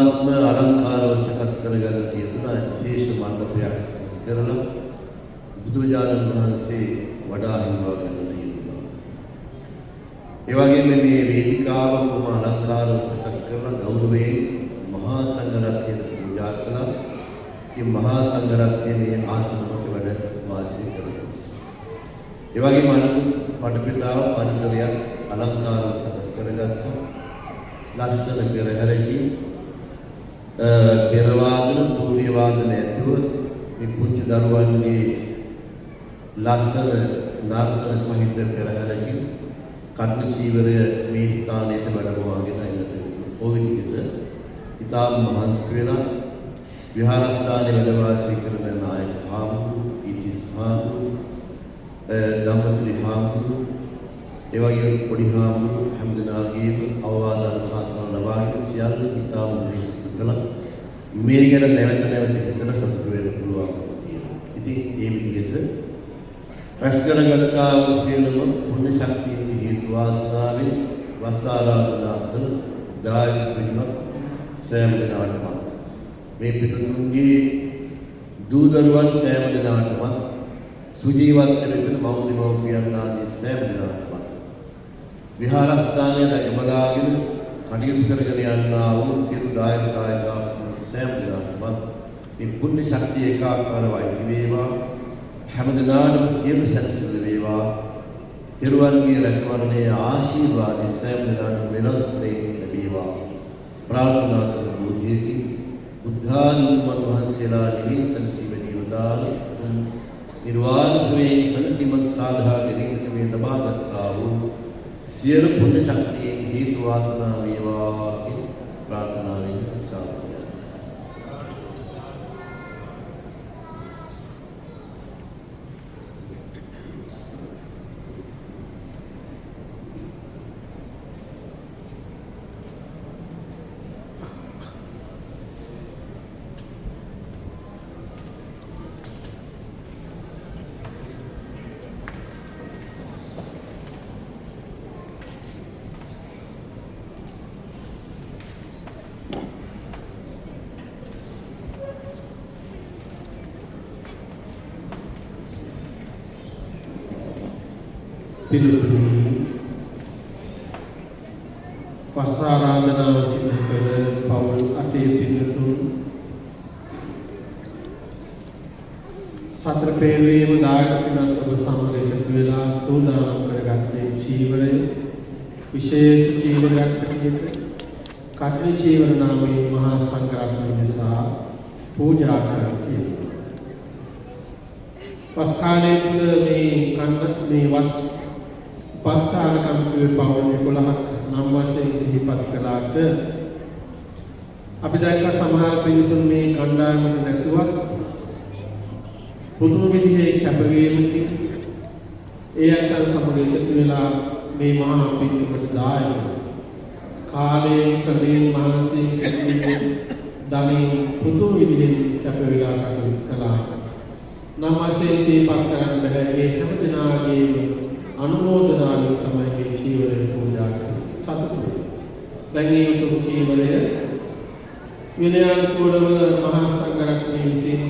අලංකාරව සකස් කරගන්නට යෙදුනා. විශේෂ මණ්ඩපයක් සකස් කරලා බුදුරජාණන් වහන්සේ වඩා හිඳවා ගන්නට යෙදුනා. ඒ වගේම මේ වේදිකාව කොම අලංකාරව සකස් කරලා ගෞරවයෙන් මහා සංඝරත්නයට පූජා කළා. මේ මහා සංඝරත්නයේ ආසනවල වැඩ වාසය කරනවා. ඒ වගේම අනිකුත් වටපිටාව පරිසරයක් අලංකාරව සකස් කරගත්තා. ලස්සන පෙරහැරකින් පෙර වාදන, තූර්ය වාදන ඇතුව මේ පුංචි දරුවන්ගේ ලස්සන නර්තන සහිත පෙරහැරකින් කට්න චීවරය මේ ස්ථානයට වැඩමවාගෙන ඉන්නට ඔය විදිහට ඉතාම මහන්සි වෙලා විහාරස්ථානයේ වැඩ වාසය කරන නායක හාමුදුරුවෝ, ඊටිස් හාමුදුරුවෝ, ධම්මශ්‍රී හාමුදුරුවෝ, ඒ වගේම පොඩි හාමුදුරුවෝ හැමදෙනාගේම අවවාද අනුශාසනා ලබාගෙන සියල්ල ඉතාම උදෙසු කළා. මේ ගැන නැවත නැවත හිතලා සතුටු වෙන්න පුළුවන් තියෙනවා. ඉතින් ඒ විදිහට රැස් කරගත්තා වූ සියලුම පුණ්‍ය ශක්තියන් හේතු වාසනාවෙන් වස් ආරාධනා කළ දායක පිරිනොත් සෑම දිනකටම මේ පිටුතුන්ගේ දූ දරුවන් සෑම දිනකටම සුජීවත් ලෙසන මව්දෙමව්පියන් ආදී සෑම දිනකටම විහාරස්ථානයේ රැකබලාගෙන කටයුතු කරගෙන යනා වූ සියලු දායක දායකා සෑම දිනකටම මේ පුණ්‍ය ශක්තිය ඒකාකාරව අයිති වේවා. හැමදෙනාටම සියලු සැනසෙල්ල වේවා. තිරුවන්ගේ රැකවරණයේ ආශිර්වාද සෑම දිනකටම නිරන්තරයෙන් ලැබේවා. ප්‍රාර්ථනා කරන බුද්ධියකින් බුද්ධානුතුමන් වහන්සේලා නිවීම සැනසීමේ උදාන නිර්වාණ සුවයෙන් සැනසීමත් සාධා ගැනීමට මේ ලබාගත්තා වූ සියලු පුණ්‍ය ශක්තියෙන් හේතු වාසනා වේවා කියන ප්‍රාර්ථනාවෙන් සාදු. පිළිතුරු වසාරාධනාව සිදු කළ පවුල් අටේ පිළිතුරු සතර පෙරවීම දායක පිනත් ඔබ සමග එකතු වෙලා සූදානම් කරගත්තේ චීවරය විශේෂ චීවරයක් හැටියට කට්නි චීවර නාමයෙන් මහා සංඝරත්නය නිසා පූජා කරන්නේ. පස්කාලයේ තුල මේ වස් පස්තාන කම්පියේ පවුල් 11ක් නම් වශයෙන් සිහිපත් කළාට අපි දැක්ක සමහර පිළිතුරු මේ කණ්ඩායමට නැතුවත් පුදුම විදිහේ කැපවීමකින් ඒ අතර සමග එකතු වෙලා මේ මහා පිළිතුරට දායක කාලයේ සදීන් මානසික සිතිවිලි ධනින් පුදුම විදිහේ කැප වෙලා කටයුතු කළා. නම් වශයෙන් සිහිපත් කරන්න බෑ. ඒ හැම දිනාගේම අනුමෝදනාවෙන් තමයි මේ චීවරය පූජා කරන්නේ. සතුටු. දැන් මේ උතුම් චීවරය විනයානුකූලව මහා සංඝරත්නය විසින්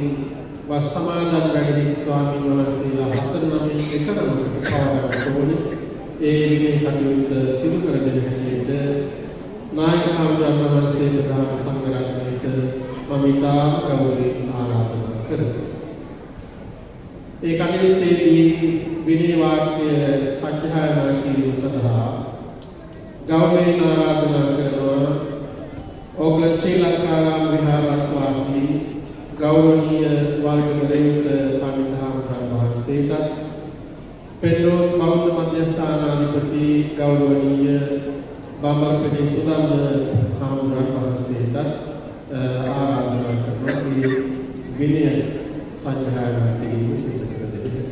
වස් සමාදන් වැඩි ස්වාමීන් වහන්සේලා 49 එකම පවරන්න ඕනේ. ඒ විදිහේ කටයුතු සිදු කරගෙන හැටියට නායක හමුදුරන් වහන්සේ ප්‍රධාන සංඝරත්නයට මම ඉතා ගෞරවයෙන් ආරාධනා කරමි. ඒ කටයුත්තේදී විනය වාක්‍ය සත්‍යයනා කිරීම සඳහා ගෞරවයෙන් ආරාධනා කරනවා ඕග්ලන්ඩ් ශ්‍රී ලංකාරාම විහාරාත් වාසී ගෞරවනීය වර්ගවරයක පඬිත් හාමුදුරන් වහන්සේට පෙරෝස් බෞද්ධ මධ්‍යස්ථානාධිපති ගෞරවනීය බඹරපිටිය සුදම්ම හාමුදුරන් වහන්සේට ආරාධනා කරනවා මේ විනය සංඝායනා කිරීම සිදු කර දෙන්න.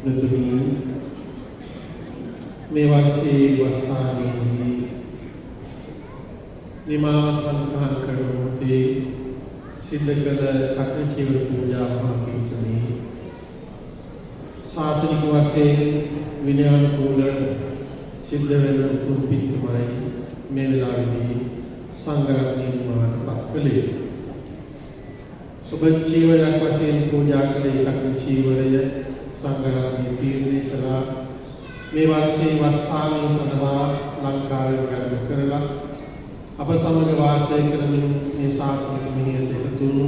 නතුනි මේ වර්ෂයේ වස්සානයේදී නිමාව සම්පූර්ණ කරනෝතේ සිද්ධ කළ කඨින චීවර පූජා මහපින්තුනි ශාසනික වශයෙන් විනයානුකූල සිද්ධ වෙන උතුම් පින්තුමයි මේ වෙලාවේදී සංඝ රත්නය නිමාවටපත් කළේ. ඔබ චීවරයක් වශයෙන් පූජා කළේ කඨින චීවරය සංඝ රත්නය තීරණය කළා. මේ වර්ෂයේ වස්සානය සඳහා ලංකාවේ වැඩම කරලා අප සමග වාසය කරමින් මේ ශාසනික මෙහෙයට එකතු වුණු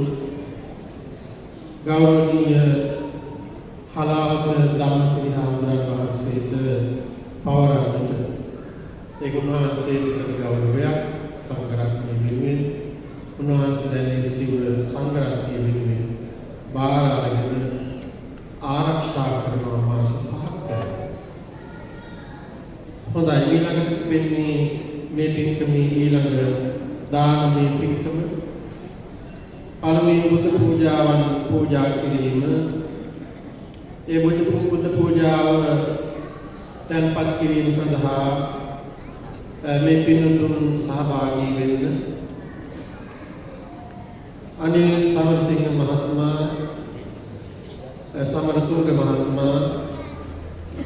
ගෞරවනීය හලාවත ධම්මසිරි හාමුදුරන් වහන්සේට පවරන්නට ඒක උන්වහන්සේට කරන ගෞරවයක් සංඝ රත්නය වෙනුවෙන් උන්වහන්සේ දැනේ සිවුර සංඝ රත්නය වෙනුවෙන් බාර අරගෙන ආරක්ෂා කරනවා මාස 5ක්. හොඳයි ඊළඟට වෙන්නේ මේ පින්කමේ ඊළඟ දානමය පින්කම පළමුවෙන් බුද්ධ පූජාවන් පූජා කිරීම. ඒ බුද්ධ පූජාව තැන්පත් කිරීම සඳහා මේ පින්තුන් සහභාගී වෙන්න අනිල් සමරසිංහ මහත්මයා, සමරතුංග මහත්මයා,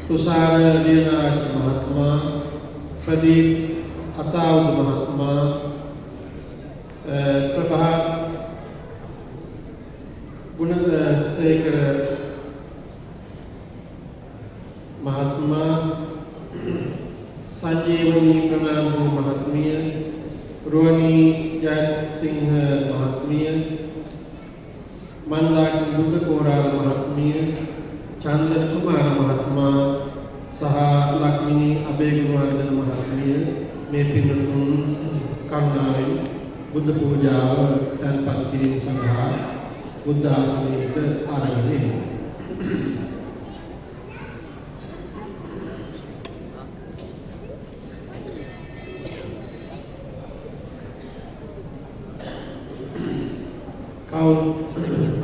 තුෂාර ලියනාරච්චි මහත්මයා, ප්‍රදීප් අතාවුද මහත්මයා, ප්‍රභාත් ගුණසේකර මහත්මයා, සංජීවනී ප්‍රනාන්දු මහත්මිය, රෝණී ජයසිංහ මහත්මිය, මන්දාකිනි බුද්ධ කෝරාල මහත්මිය, චන්දන කුමාර මහත්මයා සහ ලක්මිනී අබේගුණවර්ධන මහත්මිය මේ පින්තුන් කරුණාවෙන් බුද්ධ පූජාව තැන්පත් කිරීම සඳහා බුද්ධ ආසනයට අරගෙන එනවා.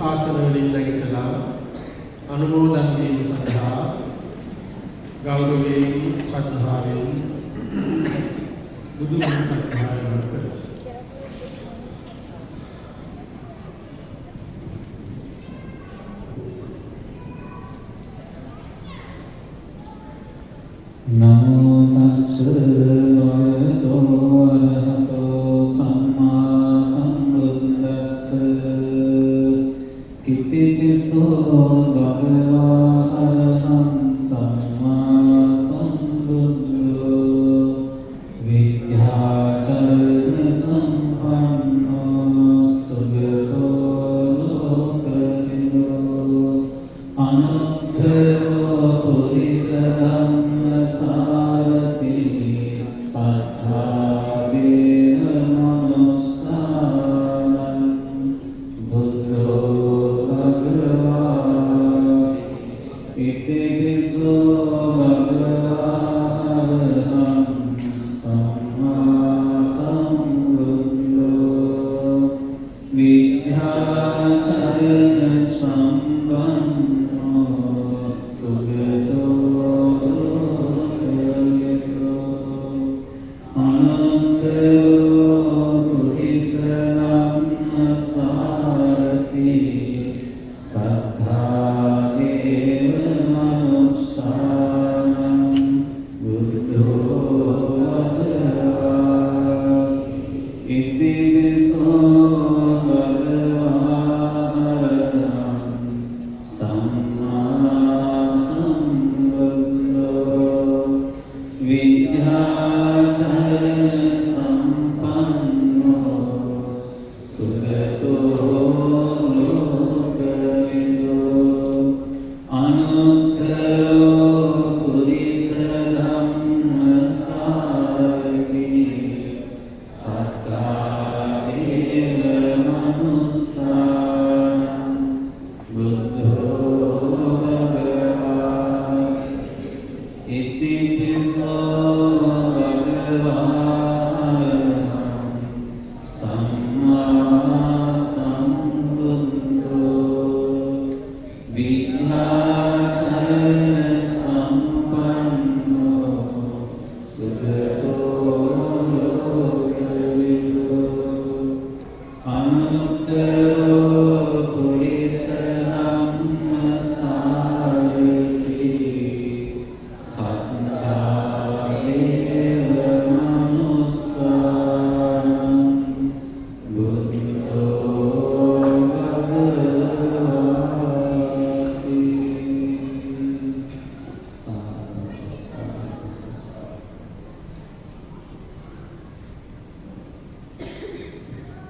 ආසන වලින් නැගිටලා අනුමෝදන් වීම සඳහා ගෞරවයෙන් ශ්‍රද්ධාවෙන් බුදු ගුණ සත්කාරය කරමු. නමෝ තස්ස භගවතෝ අරහතෝ සම්මා සම්බුද්දස්ස කිතිපිසෝ භගවා අරහං සම්මා සම්බුද්ධෝ විද්‍යාචර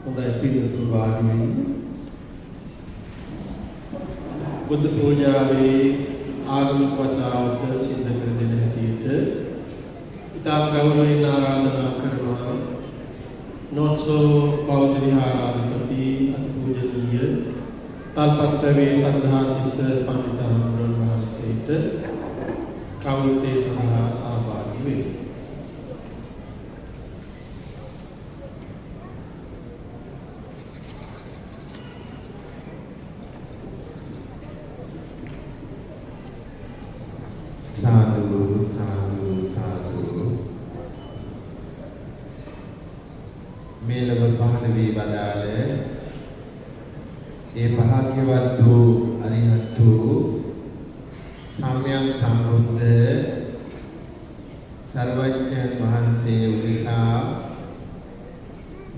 හොඳයි පිළිතුරු වාඩි වෙන්න. බුද්ධ පූජාවේ ආගමික වතාවත සිද්ධ කර දෙන හැටියට ඉතාම ගෞරවයෙන් ආරාධනා කරනවා නොත්සෝ බෞද්ධ විහාරාධිපති අතිපූජනීය තල්පත්‍රවේ සද්ධාතිස්ස පඬිතුමන් වහන්සේට කවුරුතේ සඳහා සහභාගී වෙයි. සාදු සාදු සාදු. මේ ලබ පහළ වී බදාළ ඒ භාග්‍යවත් වූ අරිහත් වූ සම්්‍යක් සම්බුද්ධ සර්වඥ වහන්සේ උදෙසා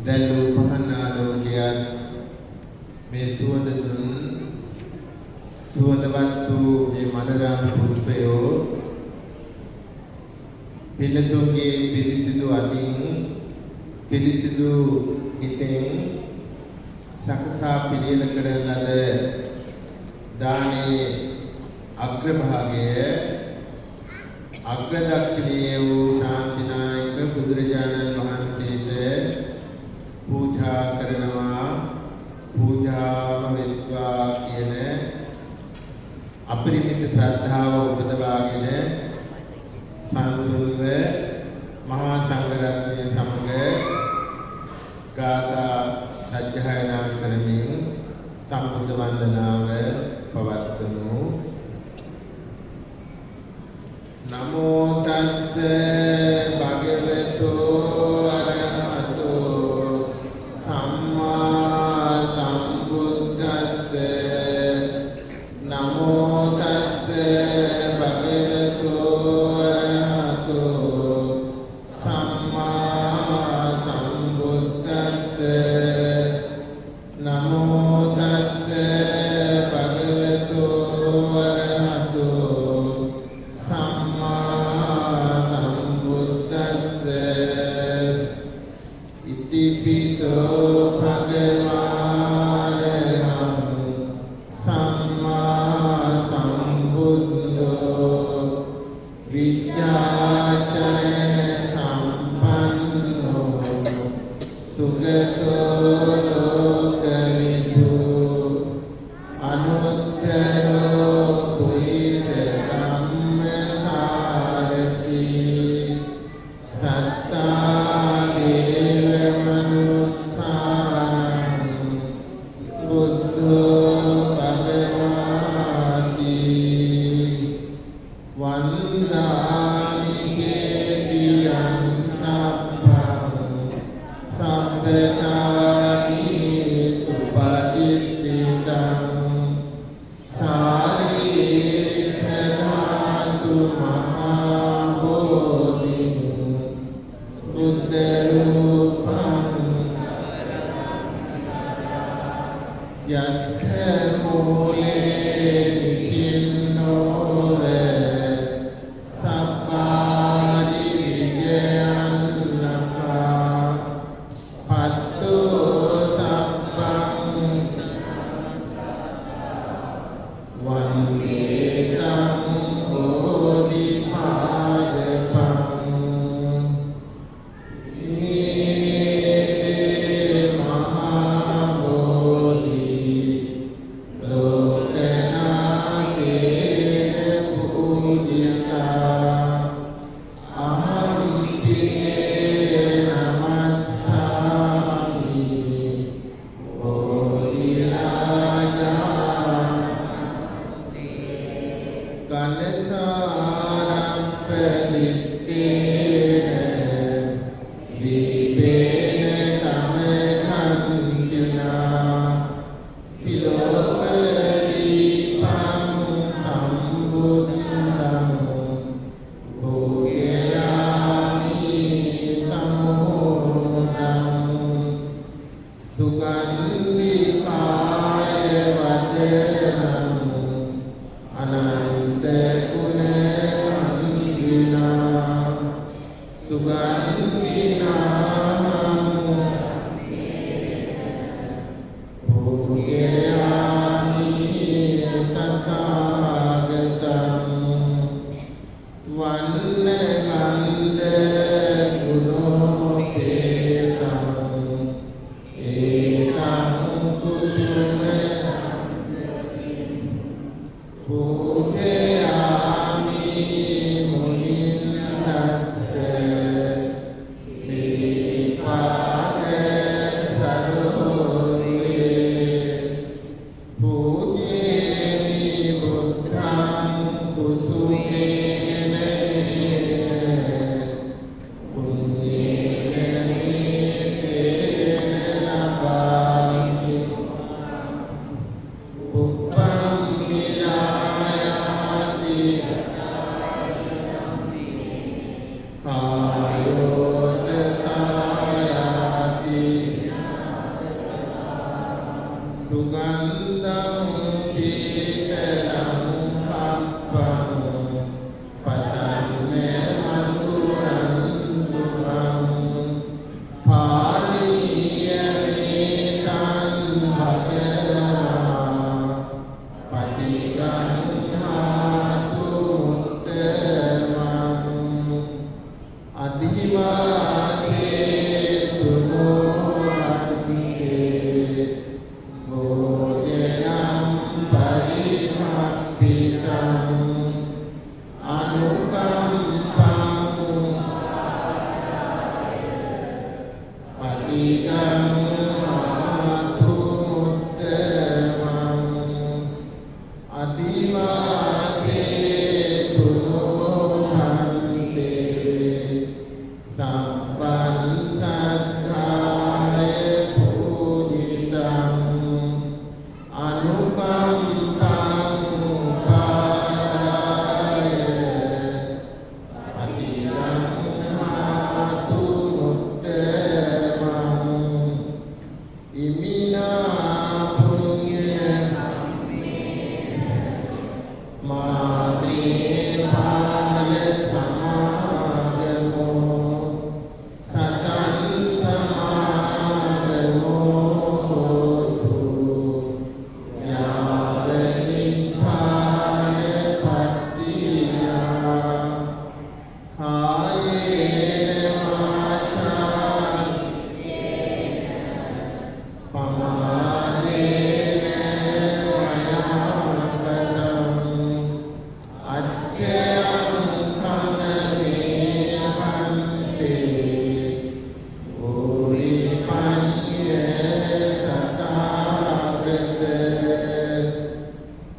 දැල්වූ පහන් ආලෝකයත් මේ සුවඳ දුන් සුවඳවත් වූ මේ මඩරාම පුෂ්පයෝ පිළිතුන්ගේ පිරිසිදු අතින් පිරිසිදු හිතෙන් සකසා පිළියෙල කරන ලද දානයේ අග්‍රභාගය අග්‍රදක්ෂිණීය වූ ශාන්තිනායක බුදුරජාණන් වහන්සේට පූජා කරනවා. පූජාව වෙත්වා කියන අපරිමිත ශ්‍රද්ධාව උපදවාගෙන සංසුන්ව මහා සංඝරත්නය සමග ගාථා සජ්ජායනා කරමින් සම්බුද්ධ වන්දනාව පවත්වමු. නමෝ තස්ස භගවතු අරහතෝ සම්මා සම්බුද්දස්ස. නමෝ තස්ස භගවතු අරහතෝ සම්මා සම්බුද්දස්ස. නමෝ තස්ස භගවතු අරහතෝ සම්මා සම්බුද්දස්ස. ඉතිපිසෝ භගවාරහං සම්මා සම්බුද්ධෝ විද්‍යාචරණ සම්පන්නෝ සුගතෝ ලෝකවිදු අනුත්තරෝ පුරිස ධම්මසාරති සත්තාගේව මනුස්සානං බුද්ධෝ භගවාති වන්දාමි කේතියං සබ්බං සබ්බකාමි සුපතිත්තිතං සාරීරික ධාතු මහා බෝධිං බුද්ධ රූපං යස්ස මූලේ නිසින්නෝව සබ්බාරි විජයන්නකා පත්තෝ සබ්බං වන්දේතං බෝධිපාදපං. නීතේ මහා බෝධි සුගන්ධං සීතලං කප්පං පසන්නේ මధుරං සුඛං පානීය වේතං භගවා පටිගන්හාතු මුත්තමං අදිවාසේ තුමෝරන්තිේ භෝජනම් පරිමප්පිතං අනුකම්පං පටිගන්හාතු මුත්තමං අදිවාසේ තුමෝරන්තිේ සම්පං සද්ධාය පූජිතං අනුකම්පං උපාදාය පටිගන්හාතු මුත්තමං ඉමිනා පුඤ්ඤ මාමේ පාල සමාගමෝ සතං සමාගමෝ හෝතු යාව නිපාන පත්තියා කායේන වාචා පමාදේන වයාකතං අච්චයං කනමේ හන්තේ ඕරි පඤ්ඤ තථාගත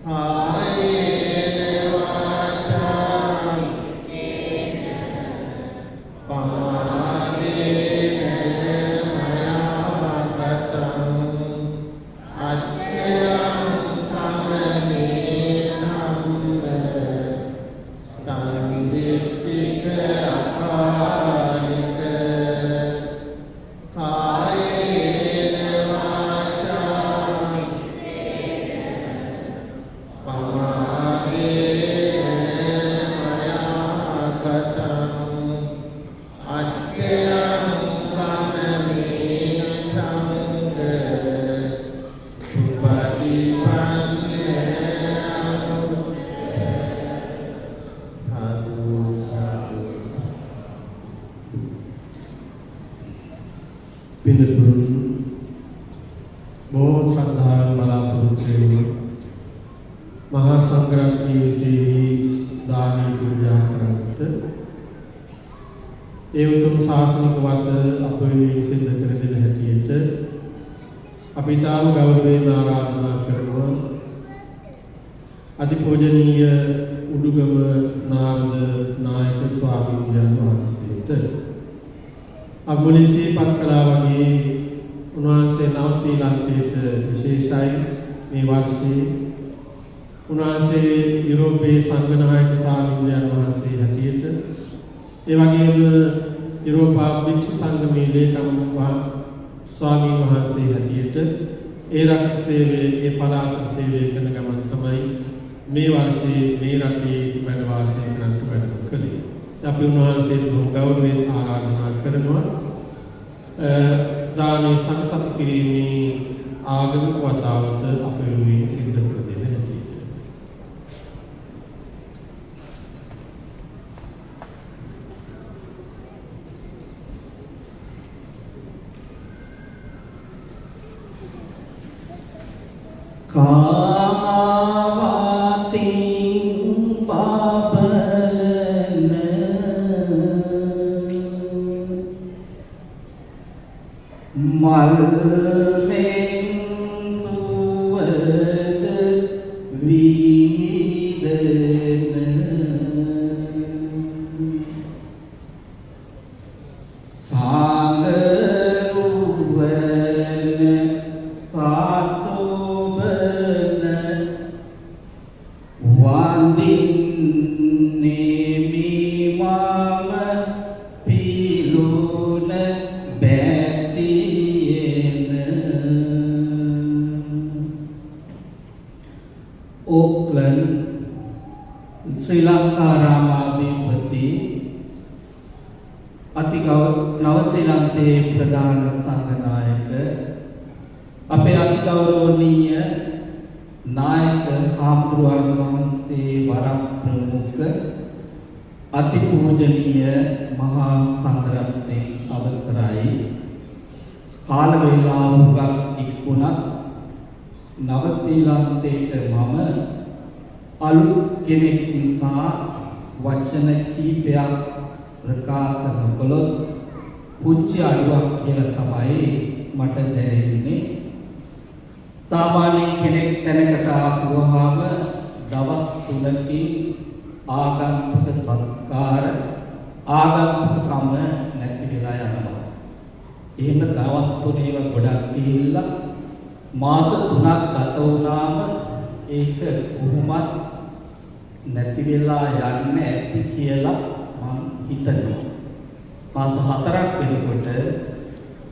කායේන වාචා පමාදේන වයාකතං අච්චයං කනමේ ධම්ම සංදිත්තික අකාලික කායේන වාචා පමාදේන වයාකතං අච්චයං කනමේ සංඝ සාදු සාදු පින්තුන් බොහෝ ශ්‍රද්ධාවෙන් බලාපොරොත්තු වෙන මහා සංඝරත්නයේ විශේෂ දානීය පූජා කරන්නට ඒ උතුම් ශාසනික වත අප වෙනුවෙන් සිද්ධ කර දෙන හැටියට අපි තාම ගෞරවයෙන් ආරාධනා කරනවා අතිපූජනීය උඩුගම නාරද නායක ස්වාමීන් වහන්සේට අමුලිසී පත් කළා වගේ උන්වහන්සේ නව ශ්‍රීලංකේට විශේෂයි මේ වර්ෂයේ උන්වහන්සේ යුරෝපයේ සංඝනායක ස්වාමීන් වහන්සේ හැටියට ඒ වගේම යුරෝපා භික්ෂු සංගමේ ලේකම් ස්වාමීන් වහන්සේ හැටියට ඒ රට සේවයේ ඒ පළාත සේවයේ කරන ගමන් තමයි මේ වර්ෂයේ මේ රටේ වැඩ වාසය කරන්නට වැඩම කළේ. අපි උන්වහන්සේට ගෞරවයෙන් ආරාධනා කරනවා දානයේ සංසත් කිරීමේ ආගමික වතාවත අප වෙනුවෙන් සිද්ධ කර දෙන්න හැටියට. කාවාතින් පාපලන මල්මෙන් සුවද වීදන සාගරුවන සාසෝබන වන්දින්නේ මීමම පිලුන බැතියෙන ශ්‍රී ලංකා රාමාධිපති නවසීලන්තයේ ප්‍රධාන සංඝනායක අපේ අතිගෞරවනීය නායක හාමුදුරුවන් වහන්සේ වරම් ප්‍රමුඛ අතිපූජනීය මහා සංඝරත්නයේ අවසරයි කාල වේලාවක ඉක්ුණත් නවසීලන්තයට මම අලුත් කෙනෙක් නිසා වචන කීපයක් ප්‍රකාශ කළොත් පුංචි අඩුවක් කියලා තමයි මට දැනෙන්නේ. සාමාන්‍ය කෙනෙක් තැනකට ආවම දවස් 3කින් ආගන්තුක සත්කාර ආගන්තුකම නැති වෙලා යනවා. එහෙම දවස් 3 ගොඩක් ගිහිල්ලා මාස 3ක් ගත වුණාම ඒක කොහොමත් නැති වෙලා යන්නේ ඇති කියලා මම හිතනවා. මාස 4ක් වෙනකොට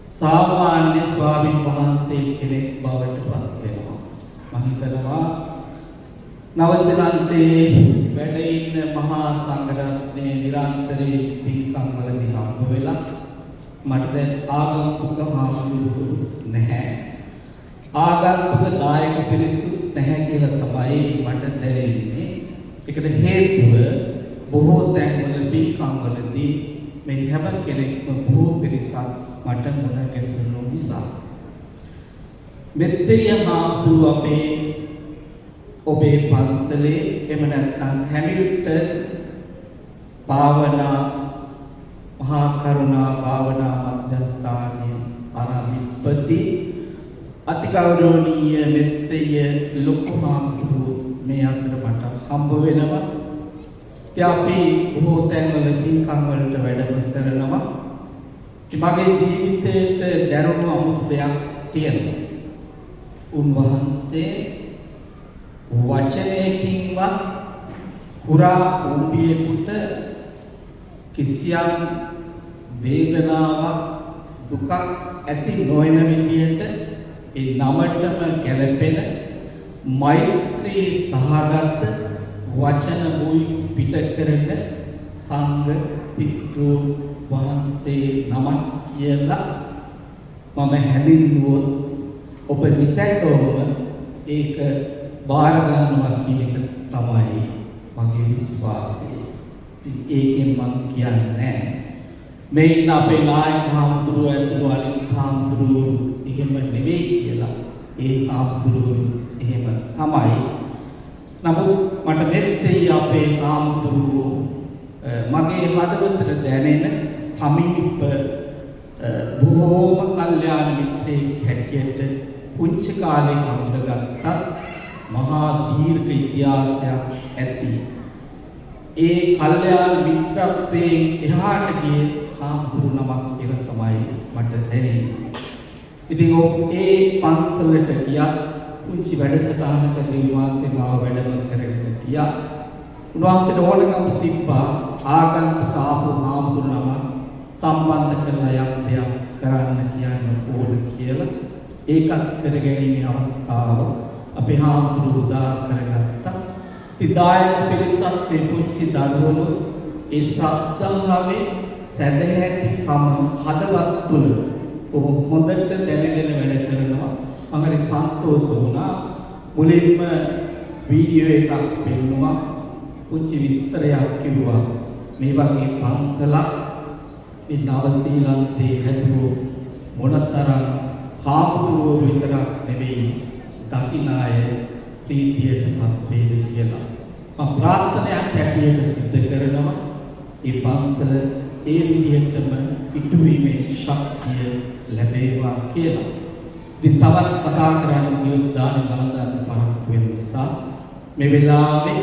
සාමාන්‍ය ස්වාමීන් වහන්සේ කෙනෙක් බවට පත් වෙනවා. මම හිතනවා නවසීලන්තයේ වැඩ ඉන්න මහා සංඝරත්නයේ නිරන්තරයෙන් පින්කම් වලදී හම්බ වෙලා මට දැන් ආගන්තුක හාමුදුරුවෝ නැහැ. ආගන්තුක දායක පිරිසුත් නැහැ කියලා තමයි මට දැනෙන්නේ. ඒකට හේතුව බොහෝ තැන්වල පින්කම් වලදී මේ හැම කෙනෙක්ම බොහෝ පිරිසක් මට මුණ ගැසුණු නිසා. මෙත්තේ හාමුදුරුවෝ අපේ ඔබේ පන්සලේ එහෙම නැත්නම් හැමිල්ටන් භාවනා මහා කරුණා භාවනා මධ්‍යස්ථානයේ අනාධිපති අතිගෞරවනීය මෙත්තේ ලොකු හාමුදුරුවෝ මේ අතර මට හම්බ වෙනවා. අපි බොහෝ තැන්වල පින්කම් වලට වැඩම කරනවා. මගේ ජීවිතේට දැනුණු අමුතු දෙයක් තියෙනවා. උන්වහන්සේ වචනයකින්වත් කුරා උඹියෙකුට කිසියම් වේදනාවක් දුකක් ඇති නොවන විදියට ඒ නමටම ගැලපෙන මෛත්‍රී සහගත වචන මුයි පිට කරන සංඝ පිටු වහන්සේ නමක් කියලා මම හැඳින්වුවොත් ඔබ නිසැකවම ඒක බාර ගන්නවා කියන එක තමයි මගේ විශ්වාසය. ඒකෙන් මම කියන්නේ මේ ඉන්න අපේ නායක හාමුදුරුවෝ ඇතුළු අනිත් හාමුදුරුවෝ එහෙම නෙවෙයි කියලා. ඒ හාමුදුරුවෝ එහෙම තමයි. නමුත් මට මෙත්තේ අපේ හාමුදුරුවෝ මගේ හදවතට දැනෙන සමීප බොහෝම කල්යාණ මිත්‍රයෙක් හැටියට පුංචි කාලේ හඳුනගත්ත මහා දීර්ඝ ඉතිහාසයක් ඇති. ඒ කල්යාණ මිත්‍රත්වයෙන් එහාට ගිය හාමුදුරු නමක් කියලා තමයි මට දැනෙන්නේ. ඉතින් ඒ පන්සලට ගියා පුංචි වැඩසටහනකදී උන්වහන්සේ මාව වැඩම කරගෙන ගියා. උන්වහන්සේට ඕනකම තිබ්බා ආගන්තුක ආපු හාමුදුරු නමක් සම්බන්ධ කරලා යම් දෙයක් කරන්න කියන්න ඕන කියලා. ඒකත් කරගැනීමේ අවස්ථාව අපේ හාමුදුරු උදා කරගත්තා. ඉදායක පිරිසත් මේ පුංචි දරුවෝ ඒ ශ්‍රද්ධාවේ සැදැහැතිකම හදවත් තුල හොඳට දැනගෙන වැඩ කරනවා. මම හරි සන්තෝෂ වුණා. මුලින්ම වීඩියෝ එකක් පෙන්නුවා. පුංචි විස්තරයක් කිව්වා. මේ වගේ පන්සලක් මේ නවසීලන්තයේ හැදුවෝ මොනතරම් හාමුදුරුවෝ විතරක් නෙවෙයි දකිනාය ප්‍රීතියටපත් වේද කියලා. මම ප්‍රාර්ථනාවක් හැටියට සිද්ධ කරනවා. මේ පන්සල ඒ විදිහටම ඉටුවීමේ ශක්තිය ලැබේවා කියලා. ඉතින් තවත් කතා කරන්න ගියොත් දාන බලදාන පරක් වෙන නිසා මේ වෙලාවේ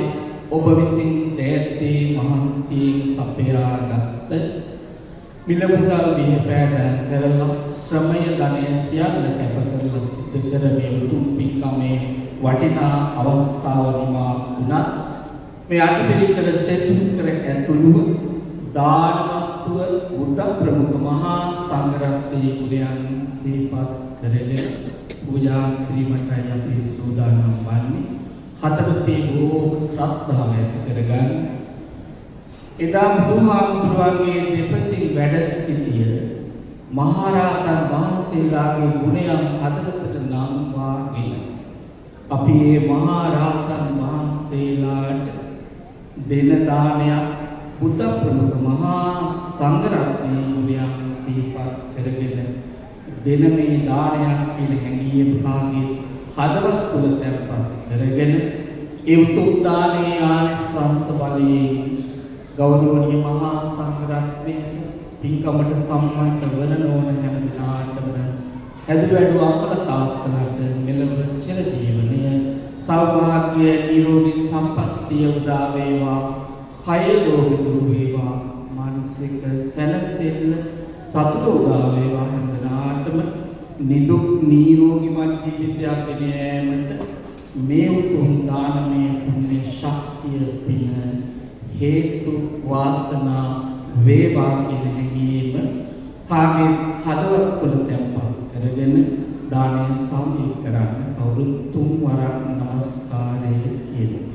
ඔබ විසින් දැත්තේ මහන්සියෙන් සපයාගත්ත මිල මුදල් විහිපෑදන් කරලා ශ්‍රමය ධනය සියල්ල කැප කරලා සිද්ධ කරමින් උතුම් පින්කමේ වටිනා අවස්ථාව නිමා වුණත් මේ අටපිරිකර සෙසුම් කර ඇතුළුව දාන වස්තුව බුද්ධ ප්‍රමුඛ මහා සංඝරත්නයේ කුලයන් සිහිපත් කරගෙන පූජා කිරීමටයි අපි සූදානම් වන්නේ. හතරපේ බොහෝම ශ්‍රද්ධාව ඇති කරගන්න. එදා බුදුහාමුදුරුවන්ගේ දෙපසින් වැඩ සිටිය මහරහතන් වහන්සේලාගේ ගුණයන් හදවතට නම්වාගෙන අපි මේ මහරහතන් වහන්සේලාට දෙන දානයක් බුද්ධ ප්‍රමුඛ මහා සංඝරත්නයේ ගුණයන් සිහිපත් කරගෙන දෙන මේ දානයක් කියන හැඟීම කාගේ හදවත් තුල තැන්පත් කරගෙන ඒ උතුම් දානයේ ආනිසංස බලයෙන් ගෞරවනීය මහා සංඝරත්නයේ පින්කමට සම්බන්ධ වන ඕන හැම දිනාටම හැදුවැඩු අපල තාත්තලාට මෙලොව චිර ජීවනය සෞභාග්‍ය නිරෝගී සම්පන්නිය උදා වේවා කය රෝග දුරු වේවා මානසික සැනසෙල්ල සතුට උදා වේවා හැම දිනාටම නිදුක් නිරෝගීමත් ජීවිතයක් ගෙන යාමට මේ උතුම් දානමය පුණ්‍ය ශක්තිය පින හේතු වාසනා වේවා කියන හැඟීම කාගේ හදවත් තුළ තැන්පත් කරගෙන දානය සමී කරන්න කවුරුත් තුන් වරක් නමස්කාරය කියනවා.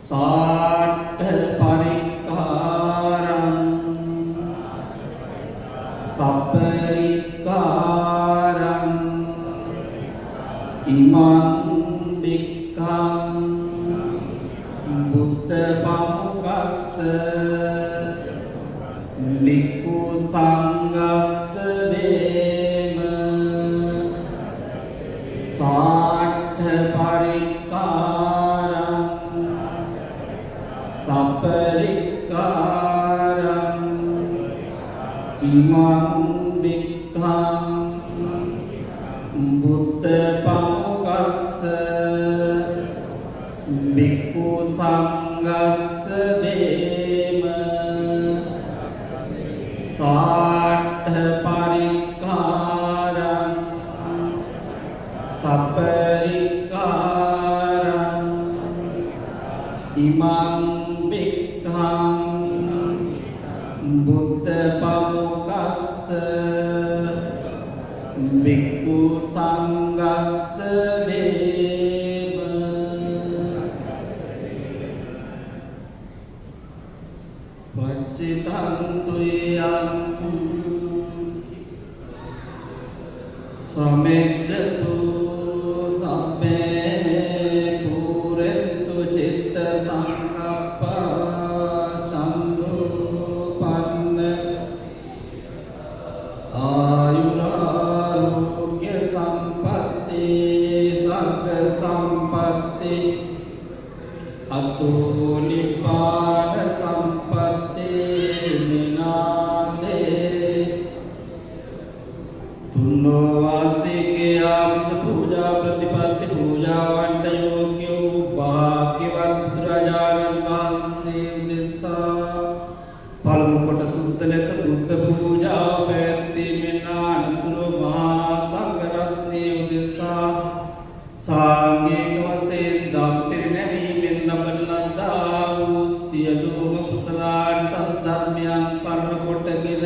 साठ परिकारं सपरिकारं इमं दिक्खं बुद्ध पामुकस्स लिक्कु संगस्स देम साठ परिकारं सपरिकारं इमं दिक्खं बुद्ध पामुकस्स भिक्खु संगस्स देम साठ परिकारं सपरिकारं इमं दिक्खं बुद्ध पामुकस्स भिक्खु संगस्स देव वच्चितं तुयं समेज्जतु सब्बे पूरन्तु चित्त संकप्पा चन्दोपन्न आयुरारोग्य सम्पत्ति सर्व सम्पत्ति अतो निब्बान सम्पत्ति निनादे तुन्नो वासिके आविस पूजा प्रतिपत्ति पूजा वंट योग्यो भाग्यवत पुत्रजानन वंशे उद्देशा पलमुकोट सुद्ध लेस बुद्ध पूजा पैत्ति मेनानंतरो महासंघरत्ने उद्देशा सांगिक वसेन दम्पिरनेवी मेन्नपन्नदावु सियलुम कुसलानि सद्धर्म्यं कर्म कोटगिन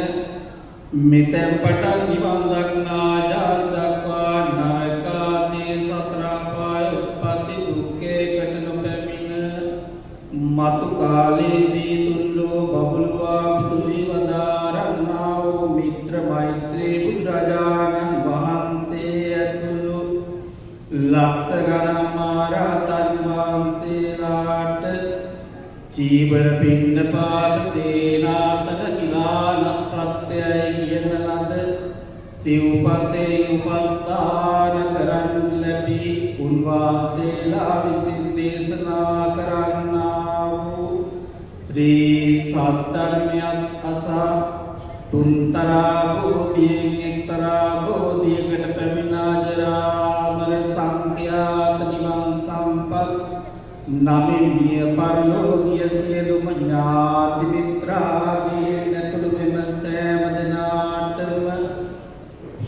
मितें पटन निवन दक्ना जात दक्वा नरकादि सत्रापाय उत्पत्ति दुखे कटन पैमिन मतु काले दी तुल्लो बबुलवा बुधुई वदारन्नाओ मित्र मैत्री बुद्राजानन वහන්සේ ඇතුළු ලක්ෂ ගණන් මහරහතන් වහන්සේලාට චීවර පිණ්ඩපාත සේනාසන කිලාන ප්‍රත්‍යය කියන ලද සිව්පසේ උපස්ථාන කරන් ලැබී උන්වහන්සේලා විසින් දේශනා කරන්නා වූ ශ්‍රී සද්ධර්මයන් අසා තුන්තරා බෝධියෙන් එක්තරා බෝධියකට පැමිණා ජරා මර සංඛ්‍යාත නිවන් සම්පත් නමින් මිය පරලෝකීය සියලුම ඥාති මිත්‍රාදීන් ඇතුළු මෙම සෑම දෙනාටම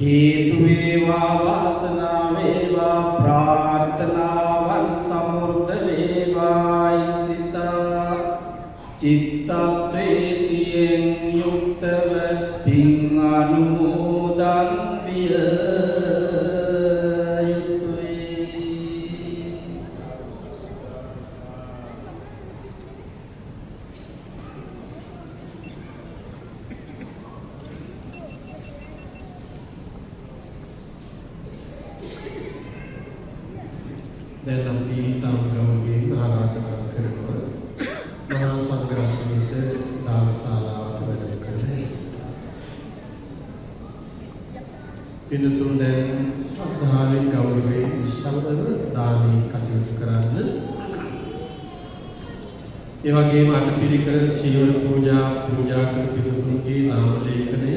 හේතු වේවා වාසනාව වේවා ප්‍රාර්ථනාවන් සමෘද්ධ වේවායි සිතා චිත්ත ප්‍රීතියෙන් යුක්තව පින් අනුමෝදන් විය යුතුයි. දැන් අපි තාම ගෞරවයෙන් ආරාධනා කරනවා මහා සංඝරත්නයට දාන ශාලාවට වැඩම කරන්න. පින්තුන් දැන් ශ්‍රද්ධාවෙන් ගෞරවයෙන් විශ්වවර දානී කටයුතු කරන්න. ඒ වගේම අටපිරිකර චීවර පූජා කරන පින්තුන්ගේ නාම ලේඛනය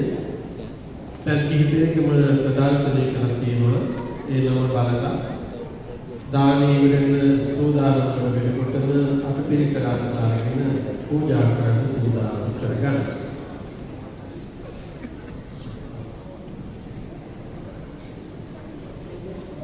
දැන් කිහිපයකම ප්‍රදර්ශනය කරලා තියෙනවා. ඒ නම බලලා දානීය වෙන සූදානම් වෙනකොටම අටපිරිකර අරගෙන පූජා කරන්න සූදානම් කරගන්න.